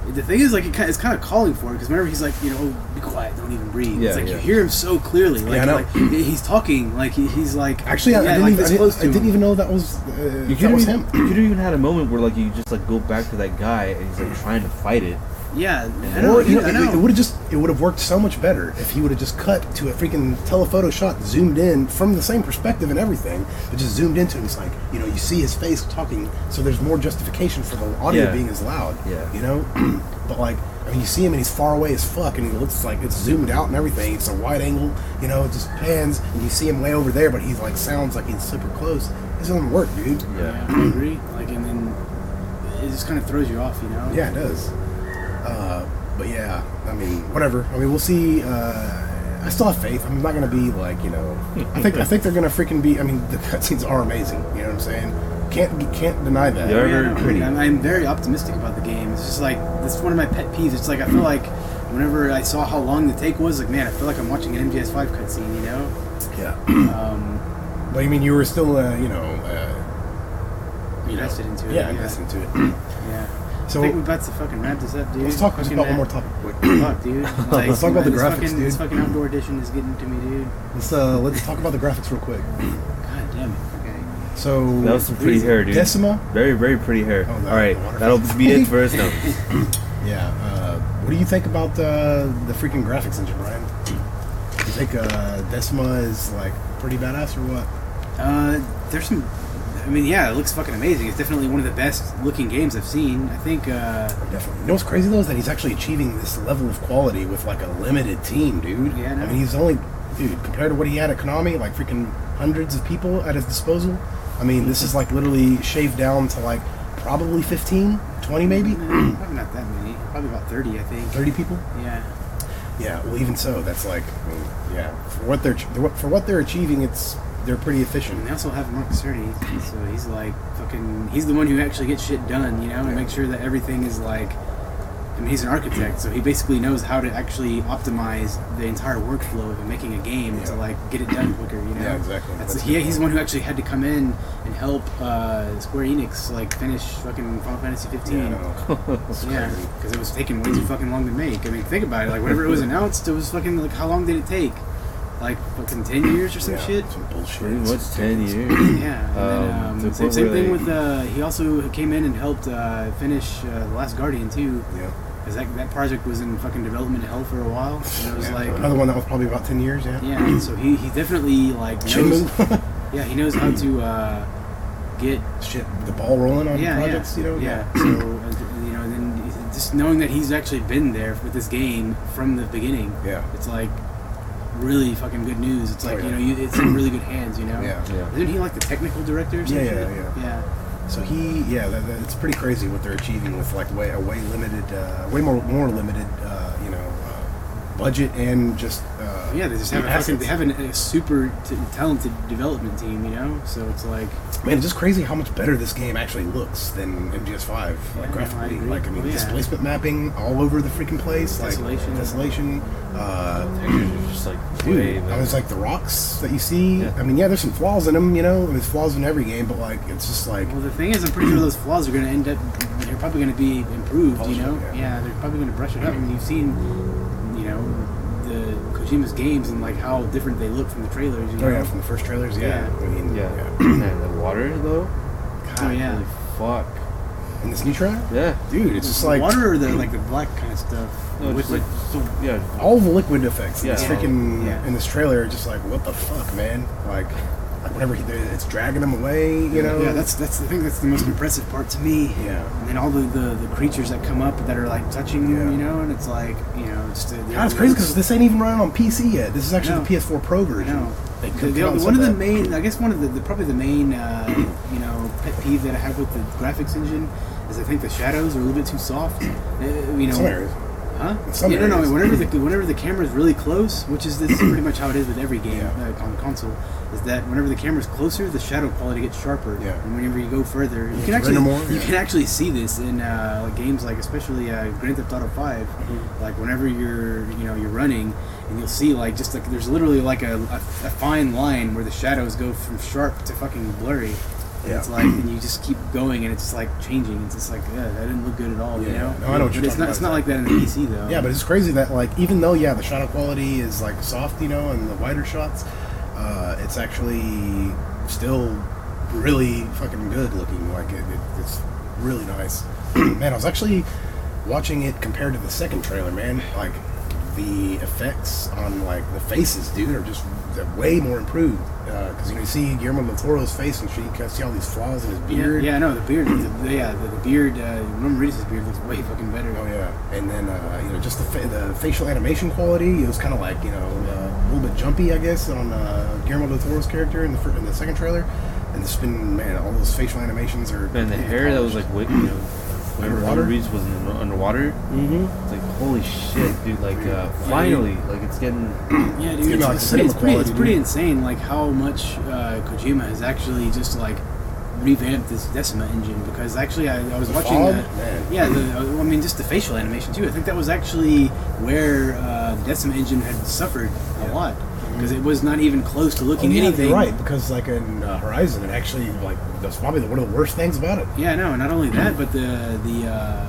the thing is like it's kind of calling for it because whenever he's like, oh, be quiet, don't even breathe. Yeah, It's like yeah. you hear him so clearly. Like, I know. like he's talking. Like he's like. Actually, yeah, I like this close to didn't him. even know that was You that was him. could have even had a moment where like you just like go back to that guy and he's like trying to fight it. Yeah. I know. Or I know. it would have worked so much better if he would have just cut to a freaking telephoto shot, zoomed in from the same perspective and everything, but just zoomed into him. It's like you see his face talking, so there's more justification for the audio Yeah. being as loud. Yeah. But like you see him and he's far away as fuck, and he looks like it's zoomed out and everything. It's a wide angle, it just pans, and you see him way over there, but he's like sounds like he's super close. This doesn't work, dude. Yeah, I agree. Like, and then it just kind of throws you off, Yeah, it does. But yeah, I mean, whatever. I mean, we'll see. I still have faith. I'm not gonna be like, I think they're gonna freaking be. I mean, the cutscenes are amazing. You know what I'm saying? Can't deny that. Yeah. Yeah, no, pretty. I'm very optimistic about the game. It's just like that's one of my pet peeves. It's like I feel like whenever I saw how long the take was, like man, I feel like I'm watching an MGS5 cutscene. Yeah. But I mean, you were still, Invested into it. yeah, invested into it. Yeah. So I think we're about to fucking wrap this up, dude. let's talk just Fucking about one more that- topic quick. Fuck, dude. Like, Let's talk about the this graphics, fucking, dude. This fucking outdoor edition is getting to me, dude. Let's talk about the graphics real quick. God damn it. Okay. So That was some pretty hair, dude. Decima. Very, very pretty hair. Oh, All right, the water that'll effect. be it for us now. Yeah. What do you think about the freaking graphics engine, Ryan? Do you think Decima is like pretty badass or what? There's some. I mean, yeah, it looks fucking amazing. It's definitely one of the best looking games I've seen. I think. Definitely. You know what's crazy though is that he's actually achieving this level of quality with like a limited team, dude. Yeah, I know. I mean, he's only, dude, compared to what he had at Konami, like freaking hundreds of people at his disposal. I mean, this is like literally shaved down to like probably 15, 20 maybe, Probably not that many. Probably about 30, I think. 30 people. Yeah. Yeah. Well, even so, that's like, I mean, yeah, for what they're achieving, they're pretty And efficient. they also have Mark Cerny, so he's like fucking. He's the one who actually gets shit done, and makes sure that everything is like. I mean, he's an architect, so he basically knows how to actually optimize the entire workflow of making a game to like get it done quicker. Yeah, exactly. That's He's the one who actually had to come in and help Square Enix like finish fucking Final Fantasy 15. Yeah, I know. That's Yeah, crazy. because it was taking way too fucking long to make. I mean, think about it. Like, whenever it was announced, it was fucking like, how long did it take? Like fucking 10 years or some shit. Some bullshit. Pretty much 10 years. Yeah. And then, to same where thing they- with. He also came in and helped finish The Last Guardian too, Yeah. because that project was in fucking development hell for a while. And it was like. Another one that was probably about 10 years. Yeah. Yeah. So he definitely like knows. Shenmue. Yeah, he knows how to get. Shit, the ball rolling on Yeah, projects. yeah. You know. Yeah. So then just knowing that he's actually been there with this game from the beginning. Yeah. It's like really fucking good news. It's like, Oh, yeah. you know, it's in really good hands, you know? Yeah. Isn't he like the technical director or something? Yeah. So it's pretty crazy what they're achieving with like way limited, way more limited, budget and just Yeah, they just have a super talented development team, you know. So it's like, man, it's just crazy how much better this game actually looks than MGS5. Like Yeah, graphically, I agree. like I mean, Oh, yeah. displacement mapping all over the freaking place, Desolation. like desolation. Textures are just like way Dude, I better. was like the rocks that you see. Yeah. I mean, yeah, there's some flaws in them, you know. There's flaws in every game, but like it's just like well, the thing is, I'm pretty sure those flaws are going to end up. They're probably going to be improved, you know. Polished, Yeah, they're probably going to brush it up. I mean, you've seen, you know, the Kojima's games and like how different they look from the trailers. You know? oh yeah, from the first trailers, yeah. Yeah. I mean, Yeah. Man, the water though. Oh yeah. Holy fuck. In this new trailer, Yeah. dude, it's just like water or the like the black kind of stuff. No, just Liquid. like so. Yeah. all the liquid effects in this Yeah. freaking Yeah. in this trailer are just like what the fuck, man. Like whenever it's dragging them away, you know. Yeah, that's the thing. That's the most impressive part to me. Yeah. And then all the creatures that come up that are like touching you, Yeah. you know, and it's like, you know, just God, it's crazy because this ain't even running on PC yet. This is actually No. the PS4 Pro I version. know. They could One of the main, I guess one of the probably the main, you know, pet peeve that I have with the graphics engine is I think the shadows are a little bit too soft. You know, Some areas. huh? In some Yeah, no, areas. whenever the camera is really close, which is this is pretty much how it is with every game Yeah. on console, is that whenever the camera's closer, the shadow quality gets sharper. Yeah. And whenever you go further, you have can to actually render more, you yeah. can actually see this in like games like especially Grand Theft Auto 5. Mm-hmm. Like whenever you're running, and you'll see like just like there's literally like a fine line where the shadows go from sharp to fucking blurry. And Yeah. it's like, and you just keep going, and it's just like changing. It's just like, that didn't look good at all, you Yeah. know. No, I know what but you're it's talking not. about, It's not like that in the PC though. Yeah, but it's crazy that like even though the shadow quality is like soft, you know, and the wider shots, it's actually still really fucking good looking. Like it's really nice. Man, I was actually watching it compared to the second trailer. Man, like the effects on like the faces, dude, are just way more improved. Because you see Guillermo del Toro's face, and you can see all these flaws in his beard. Yeah, no, the beard. The beard. Norman Reedus' beard looks way fucking better. Oh yeah, and then just the facial animation quality. It was kind of like a little bit jumpy, I guess, on Guillermo del Toro's character in the second trailer. And it's been, man, all those facial animations are. Man, the hair that was like, whenever Underwater? Reeves was underwater, Mm-hmm. it's like holy shit, dude! Like finally, like it's getting. Yeah, It's dude, like cinema pretty quality, insane. Like how much Kojima has actually just like revamped this Decima engine. Because actually, I was The watching fog? that. Man. Yeah, I mean, just the facial animation too. I think that was actually where the Decima engine had suffered a lot. Because it was not even close to looking anything. You're right, because like in Horizon, it actually like that's probably one of the worst things about it. Yeah, no, not only that, but the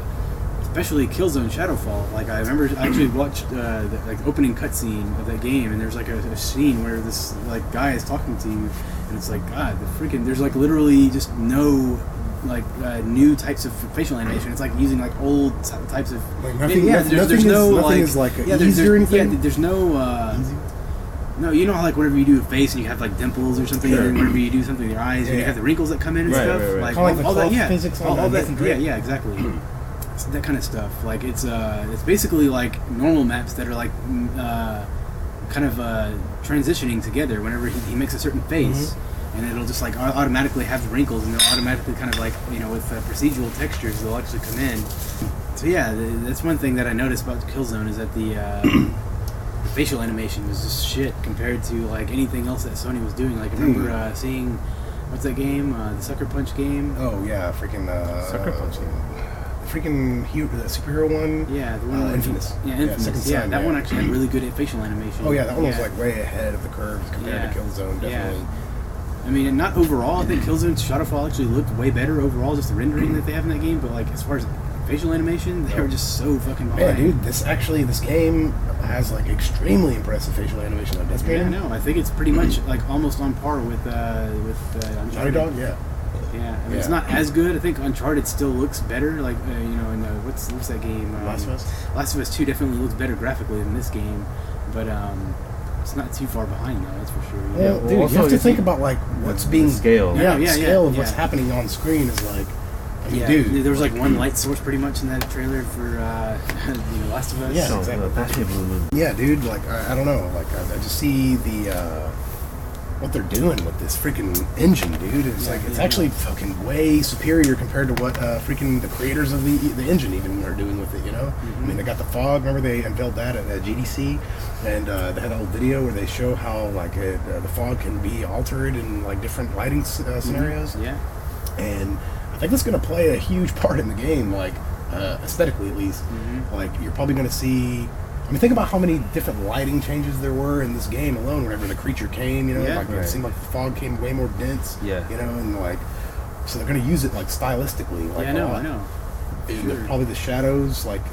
especially Killzone Shadowfall. Like I remember, I actually watched the like opening cutscene of that game, and there's like a scene where this like guy is talking to you, and it's like God, the freaking there's like literally just no like new types of facial animation. It's like using like old types of Like nothing, yeah. There's no nothing like is like yeah, easy or anything. Yeah, there's no. Easy? No, you know how like whenever you do a face and you have like dimples or something, Sure. and then whenever you do something with your eyes, and you Yeah. have the wrinkles that come in and Right, stuff, right, right. like Kinda like the all that, cloth yeah, physics on all that, Nathan Drake. yeah, exactly. It's that kind of stuff. Like it's basically like normal maps that are like kind of transitioning together whenever he makes a certain face. And it'll just like automatically have the wrinkles, and they'll automatically kind of like with procedural textures they'll actually come in. So yeah, that's one thing that I noticed about Killzone is that the facial animation was just shit compared to like anything else that Sony was doing. Like I remember seeing what's that game? The Sucker Punch game. Oh yeah, freaking Sucker Punch. the freaking the superhero one. Yeah, the one Infamous. Yeah, Infamous. Second Yeah, Son, that yeah. one actually had really good facial animation. Oh yeah, that one was like way ahead of the curve compared Yeah. to Killzone. Definitely. Yeah. I mean, and not overall. I think Killzone Shadowfall actually looked way better overall, just the rendering that they have in that game. But like as far as facial animation, they were just so fucking behind. Man, dude, this game has like extremely impressive facial animation on Death Yeah, Stranding. no, I think it's pretty much like almost on par with Uncharted. Naughty Dog, yeah. Yeah, I mean, it's Yeah. not as good. I think Uncharted still looks better. Like in what's that game? Last of Us? Last of Us 2 definitely looks better graphically than this game, but it's not too far behind though. That's for sure. Well, well, dude, also you have to it's think the- about like what's being scale. Yeah, Yeah, the scale of what's yeah. happening on screen is like. I Yeah, dude. there was like one light source pretty much in that trailer for Last of Us. Yeah, So, exactly. pass me a blue moon. Yeah, dude. Like I don't know. Like I just see the what they're doing with this freaking engine, dude. It's like it's actually fucking way superior compared to what freaking the creators of the engine even are doing with it. You know, I mean, they got the fog. Remember they unveiled that at GDC, and they had a whole video where they show how like the fog can be altered in like different lighting scenarios. Yeah. And I think that's going to play a huge part in the game, like aesthetically at least. Like you're probably going to see. I mean, think about how many different lighting changes there were in this game alone. Whenever the creature came, you know, Yeah. like it seemed like the fog came way more dense. Yeah. You know, and like, so they're going to use it like stylistically. Like, Yeah, I know. And Sure. probably the shadows, like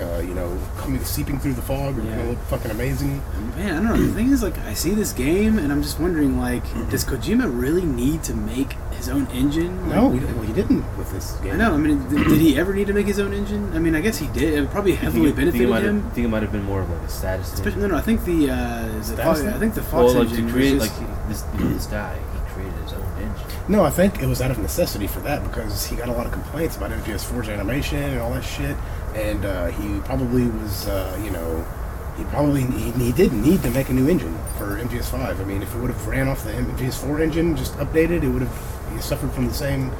coming seeping through the fog, are going to look fucking amazing. Man, I don't know. The thing is, like, I see this game, and I'm just wondering, like, does Kojima really need to make his own engine? Like, No, he didn't with this game. I know. I mean, did he ever need to make his own engine? I mean, I guess he did. It probably heavily benefited him. I think it might have been more of like a status thing. Especially, no, I think the Status I think the Fox Well, like engine to create was like just, this guy, he created his own engine. No, I think it was out of necessity for that because he got a lot of complaints about MGS4's animation and all that shit, and he probably was, he didn't need to make a new engine for MGS5. I mean, if it would have ran off the MGS4 engine, just updated, it would have suffered from the same,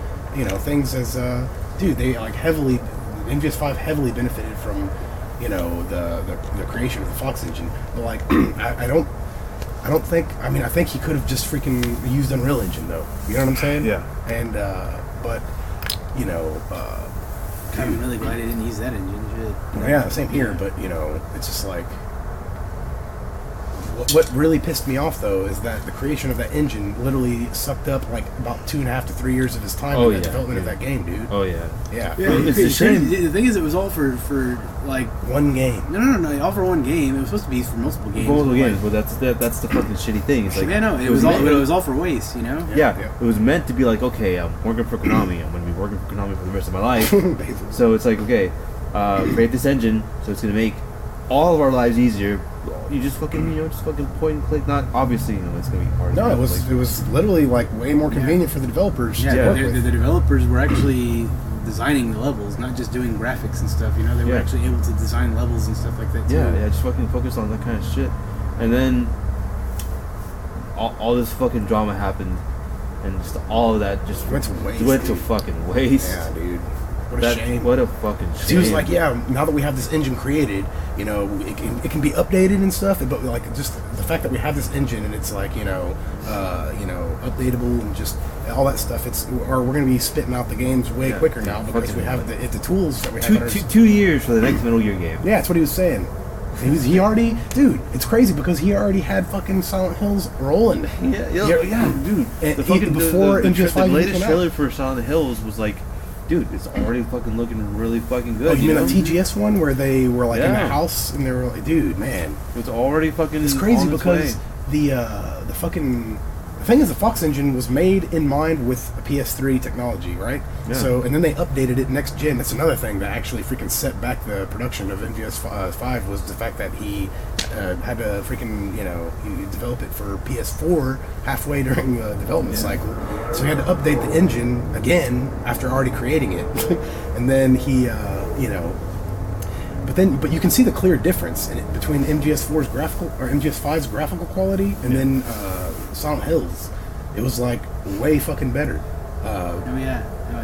things as, they like MGS5 heavily benefited from, the creation of the Fox engine. But like, I think he could have just freaking used Unreal Engine though. You know what I'm saying? Yeah. And I'm really glad he didn't use that engine. Shit. yeah, same here. But it's just like what really pissed me off though is that the creation of that engine literally sucked up like about 2.5 to 3 years of his time in the development of that game, dude. Oh yeah. Yeah. It's a shame. The thing is, it was all for like One game. no, all for one game. It was supposed to be for multiple games. Multiple but, games, but that's the fucking shitty thing. It's like it was all for waste, you know. Yeah, Yeah. it was meant to be like, okay, I'm working for Konami. I'm going to be working for Konami for the rest of my life. Basically. So it's like, okay, create this engine, so it's going to make all of our lives easier. You just fucking, just fucking point and click. Not obviously, it's going to be hard. No, but it was like, it was literally like way more convenient for the developers Yeah, to work with. the developers were actually designing the levels, not just doing graphics and stuff. You know, they were Yeah. actually able to design levels and stuff like that too. yeah, just fucking focus on that kind of shit. And then all this fucking drama happened, and just all of that just Went to waste, Went to dude. fucking waste. Yeah, dude. What a shame. What a fucking shame. He was like, yeah, now that we have this engine created, it can be updated and stuff, but like just the fact that we have this engine and it's like, updatable and just all that stuff, we're going to be spitting out the games way quicker now because fucking we have the tools that we have. 2 years for the next Metal Gear game. Yeah, that's what he was saying. Dude, it's crazy because he already had fucking Silent Hills rolling. Yeah, dude. And The fucking before MGS5 the latest came out. trailer for Silent Hills was like, dude, it's already fucking looking really fucking good. Oh, you mean know? a TGS one where they were like in the Yeah. house and they were like, dude, man, It's already fucking. it's crazy on its because way. the fucking the thing is the Fox engine was made in mind with a PS3 technology, right? Yeah. So and then they updated it next gen. That's another thing that actually freaking set back the production of MGS5 was the fact that he had to freaking he develop it for PS4 halfway during the development cycle. So he had to update the engine again after already creating it, and then he But you can see the clear difference between MGS4's MGS5's graphical quality and then Silent Hills. It was like way fucking better.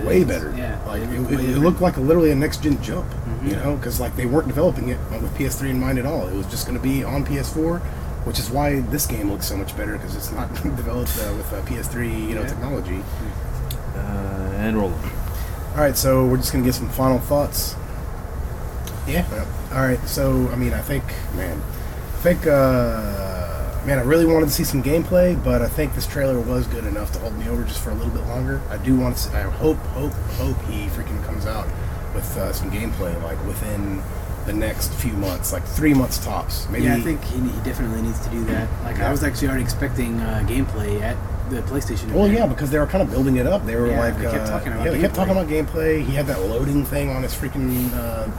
Way better. Yeah, like it it, looked way it different. looked like literally a next gen jump. Because like they weren't developing it with PS3 in mind at all. It was just going to be on PS4, which is why this game looks so much better because it's not developed with PS3 technology. And roll. All right, so we're just going to get some final thoughts. Yeah. All right. So, I mean, I really wanted to see some gameplay, but I think this trailer was good enough to hold me over just for a little bit longer. I do want to see, I hope he freaking comes out with some gameplay, like, within the next few months, like 3 months tops. Maybe. Yeah, I think he definitely needs to do that. Like, I was actually already expecting gameplay at the PlayStation. Well, event. yeah, because they were kind of building it up. They were Yeah, like, they kept talking about they kept gameplay. talking about gameplay. He had that loading thing on his freaking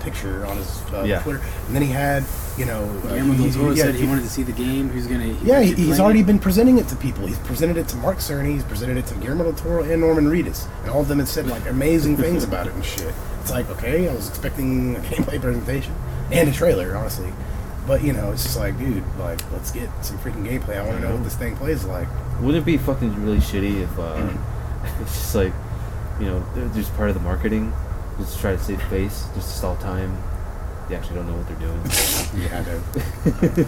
picture on his Twitter, and then he had, Guillermo del Toro said he wanted to see the game. He's gonna. He's already been presenting it to people. He's presented it to Mark Cerny. He's presented it to Guillermo del Toro and Norman Reedus, and all of them had said like amazing things about it and shit. It's like, okay, I was expecting a gameplay presentation and a trailer, honestly. But, it's just like, dude, like, let's get some freaking gameplay. I want to know what this thing plays like. Wouldn't it be fucking really shitty if it's just like, they're just part of the marketing, just to try to save face, just to stall time. They actually don't know what they're doing. Yeah, I do.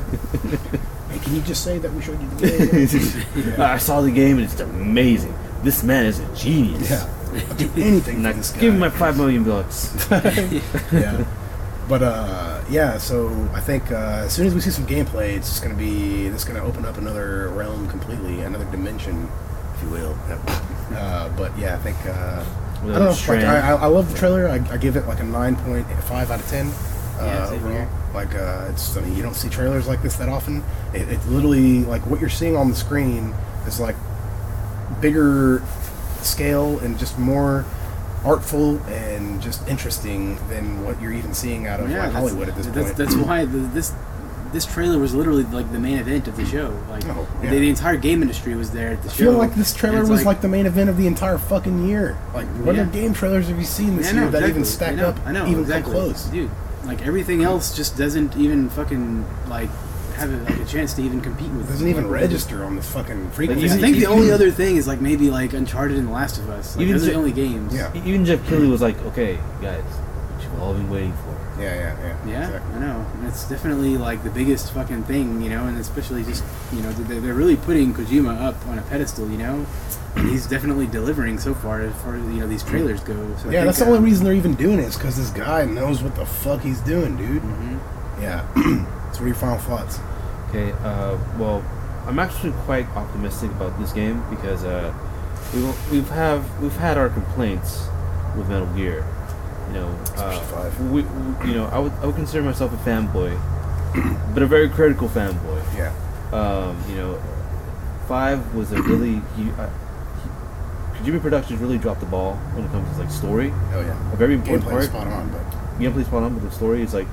Hey, can you just say that we showed you the game? I saw the game and it's amazing. This man is a genius. Yeah. I'll do anything for this guy. Give him my $5 million. Yeah. But so I think as soon as we see some gameplay, it's going to open up another realm completely, another dimension, if you will. But yeah, I think I don't know. Like, I love the trailer. I give it like a 9.5 out of 10 overall. Like you don't see trailers like this that often. It's literally like what you're seeing on the screen is like bigger scale and just more artful and just interesting than what you're even seeing out of Hollywood at this point. That's why this trailer was literally like the main event of the show. Like the entire game industry was there at the show. I feel like this trailer was like the main event of the entire fucking year. Like, what other game trailers have you seen this year that even stack up, even come close? Dude, like everything else just doesn't even fucking like have a chance to even compete with. It doesn't even register on this fucking frequency. I think the only other thing is like maybe like Uncharted and The Last of Us. Like, those are the only games. Yeah. Even Jeff Keighley was like, "Okay, guys, what you've all been waiting for." Yeah. Exactly. I know. And it's definitely like the biggest fucking thing, and especially just they're really putting Kojima up on a pedestal, and he's definitely delivering so far as far as these trailers go. So yeah, that's the only reason they're even doing it is because this guy knows what the fuck he's doing, dude. Mm-hmm. Yeah. So what are your final thoughts? Okay, well, I'm actually quite optimistic about this game because we've had our complaints with Metal Gear. Especially 5. I would consider myself a fanboy, but a very critical fanboy. Yeah. 5 was a really Kojima Productions really dropped the ball when it comes to like story. Oh yeah. A very important Gameplay's part. spot on, but Gameplay's spot on, but the story is like,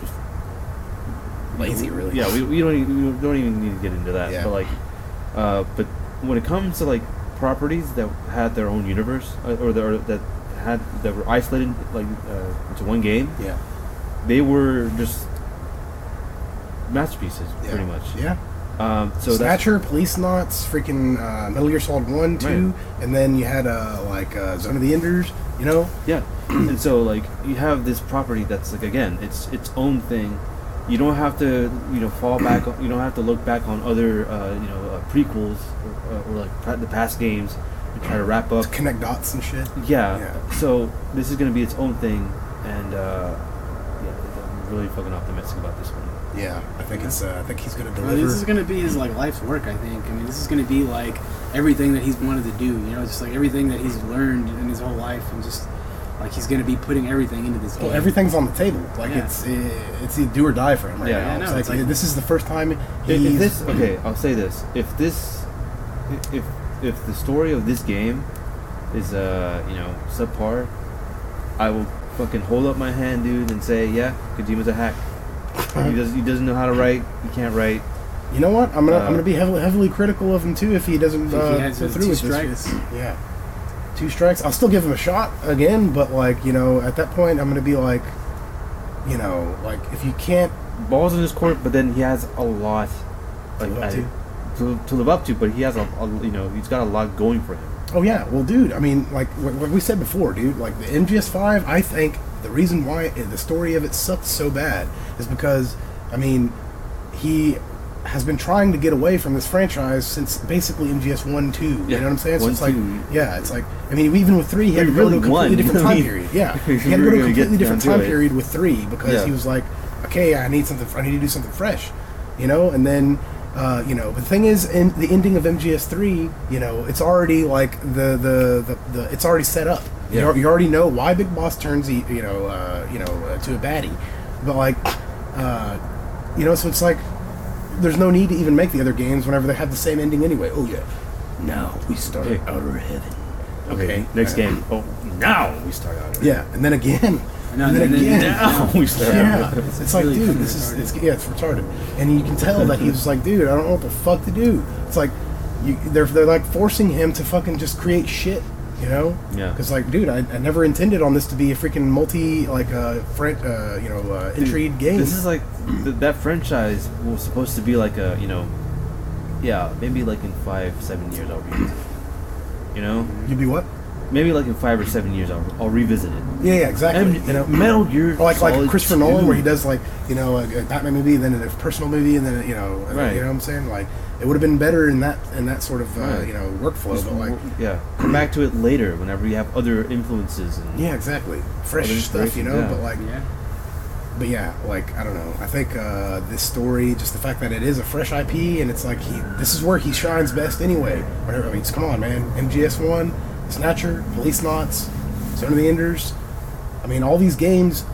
just lazy, really. Yeah, we don't even need to get into that. Yeah. But like, but when it comes to like properties that had their own universe that were isolated like into one game, yeah, they were just masterpieces, pretty much. Yeah. So Snatcher, Police Knots, freaking Metal Gear Solid 1, 2, right. And then you had Zone of the Enders, Yeah, and so like you have this property that's like again, it's its own thing. You don't have to fall back. You don't have to look back on other prequels or like the past games and try to wrap up, to connect dots and shit. Yeah. So this is going to be its own thing, and I'm really fucking optimistic about this one. Yeah, I think it's. I think he's going to deliver. This is going to be his like life's work. I think. I mean, this is going to be like everything that he's wanted to do. Just like everything that he's learned in his whole life, and just like he's going to be putting everything into this game. Well, everything's on the table. Like it's a do or die for him right now. Yeah, It's like this is the first time I'll say this: if the story of this game is subpar, I will fucking hold up my hand, dude, and say, yeah, Kojima's a hack. He doesn't know how to write. He can't write. You know what? I'm gonna be heavily critical of him too if he doesn't if he has go through two with strikes. this. Yeah, 2 strikes. I'll still give him a shot again, but like at that point, I'm gonna be like, like if you can't Ball's in his court, but then he has a lot to live up to. But he has he's got a lot going for him. Oh yeah, well, dude. I mean, like what we said before, dude. Like the MGS5, I think the reason why the story of it sucked so bad is because, I mean, he has been trying to get away from this franchise since basically MGS 1, 2. You know what I'm saying? So it's like, it's like, I mean, even with 3, he had to go to a completely different time period. Yeah, he had to go to a completely different time period with 3 because he was like, okay, I need to do something fresh, and then. But the thing is, in the ending of MGS 3, it's already like it's already set up. Yeah. You already know why Big Boss turns to a baddie, but like, so it's like there's no need to even make the other games whenever they have the same ending anyway. Oh yeah, now we start Outer Heaven. Okay, next game. Oh, now we start out. Yeah, and then again. And then again. Now we start. Yeah, out. it's like, really dude, fucking this is retarded. it's retarded, and you can tell that he was like, dude, I don't know what the fuck to do. It's like, they're like forcing him to fucking just create shit, you know? Yeah. Because like, dude, I never intended on this to be a freaking intrigue game. This is like that franchise was supposed to be like a maybe like in 5-7 years I'll revisit it. You know, You'd be what? maybe like in 5 or 7 years I'll revisit it. Yeah, exactly. And you know, Metal Gear or like Solid Christopher 2. Nolan, where he does like a Batman movie, then a personal movie, and then Right. you know what I'm saying? Like it would have been better in that sort of Right. workflow. Just But like, come back to it later whenever you have other influences and yeah, exactly, fresh Other stuff, you know. inspirations, But like, Yeah. but yeah, like I don't know. I think this story, just the fact that it is a fresh IP, and it's like this is where he shines best anyway. I mean, come on, man. MGS1, Snatcher, Police Knots, Zone of the Enders. I mean, all these games.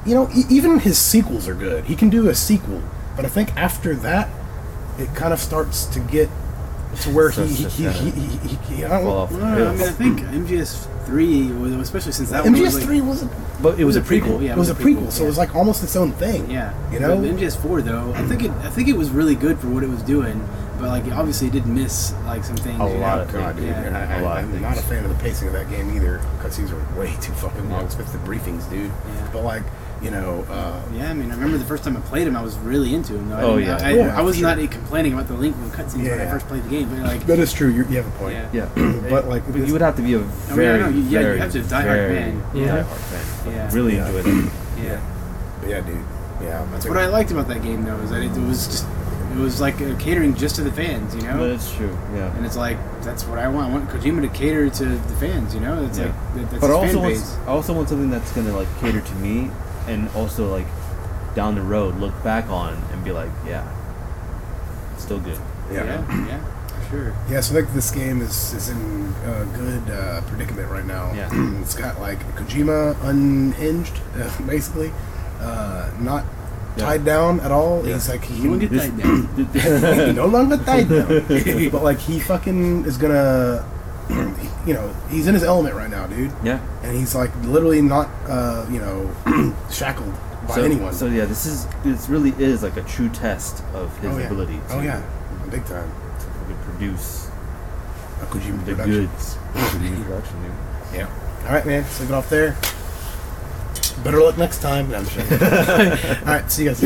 You know, even his sequels are good. He can do a sequel, but I think after that, it kind of starts to get to where I don't fall off. Well, I mean, I think MGS3, especially since that one was MGS3 like, wasn't. But it was a prequel. Yeah, It was a prequel, so it was like almost its own thing. Yeah, You know? But MGS4 though, I think it was really good for what it was doing, but like obviously it did miss like some things. A you lot know? of God, dude, Yeah. and A lot of I'm things. not a fan of the pacing of that game either. Cutscenes are way too fucking long, especially the briefings, dude. Yeah. But like, Yeah, I mean, I remember the first time I played him, I was really into him. Though. Oh, I yeah. I was for not complaining about the link with cutscenes when I Yeah. first played the game, but like, that is true. You have a point. yeah. Yeah, But, like, you would have to be a I very, know, you very, have to be a diehard very fan. Yeah. diehard fan. Yeah. Really Yeah. enjoy it. Yeah. But yeah, dude. Yeah, That's what I liked about that game, though, is that it was like catering just to the fans, you know. But it's true. Yeah. And it's like that's what I want. I want Kojima to cater to the fans, you know. It's Yeah. like that's But his I also fan want, base. I also want something that's gonna like cater to me, and also like down the road look back on and be like, yeah, it's still good. Yeah. Yeah, for sure. Yeah, so I think this game is in a good predicament right now. Yeah. It's got like Kojima unhinged, basically, not tied down at all. Yeah. He's like You won't get tied down. no longer tied down. But like he fucking is gonna, he's in his element right now, dude. Yeah. And he's like literally not, shackled by anyone. So yeah, this really is like a true test of his ability to, Oh yeah, big time. to fucking produce A Kojima the production. goods. Kojima production, dude. Yeah. All right, man. Let's leave it off there. Better luck next time. No, I'm just joking. All right. See you guys.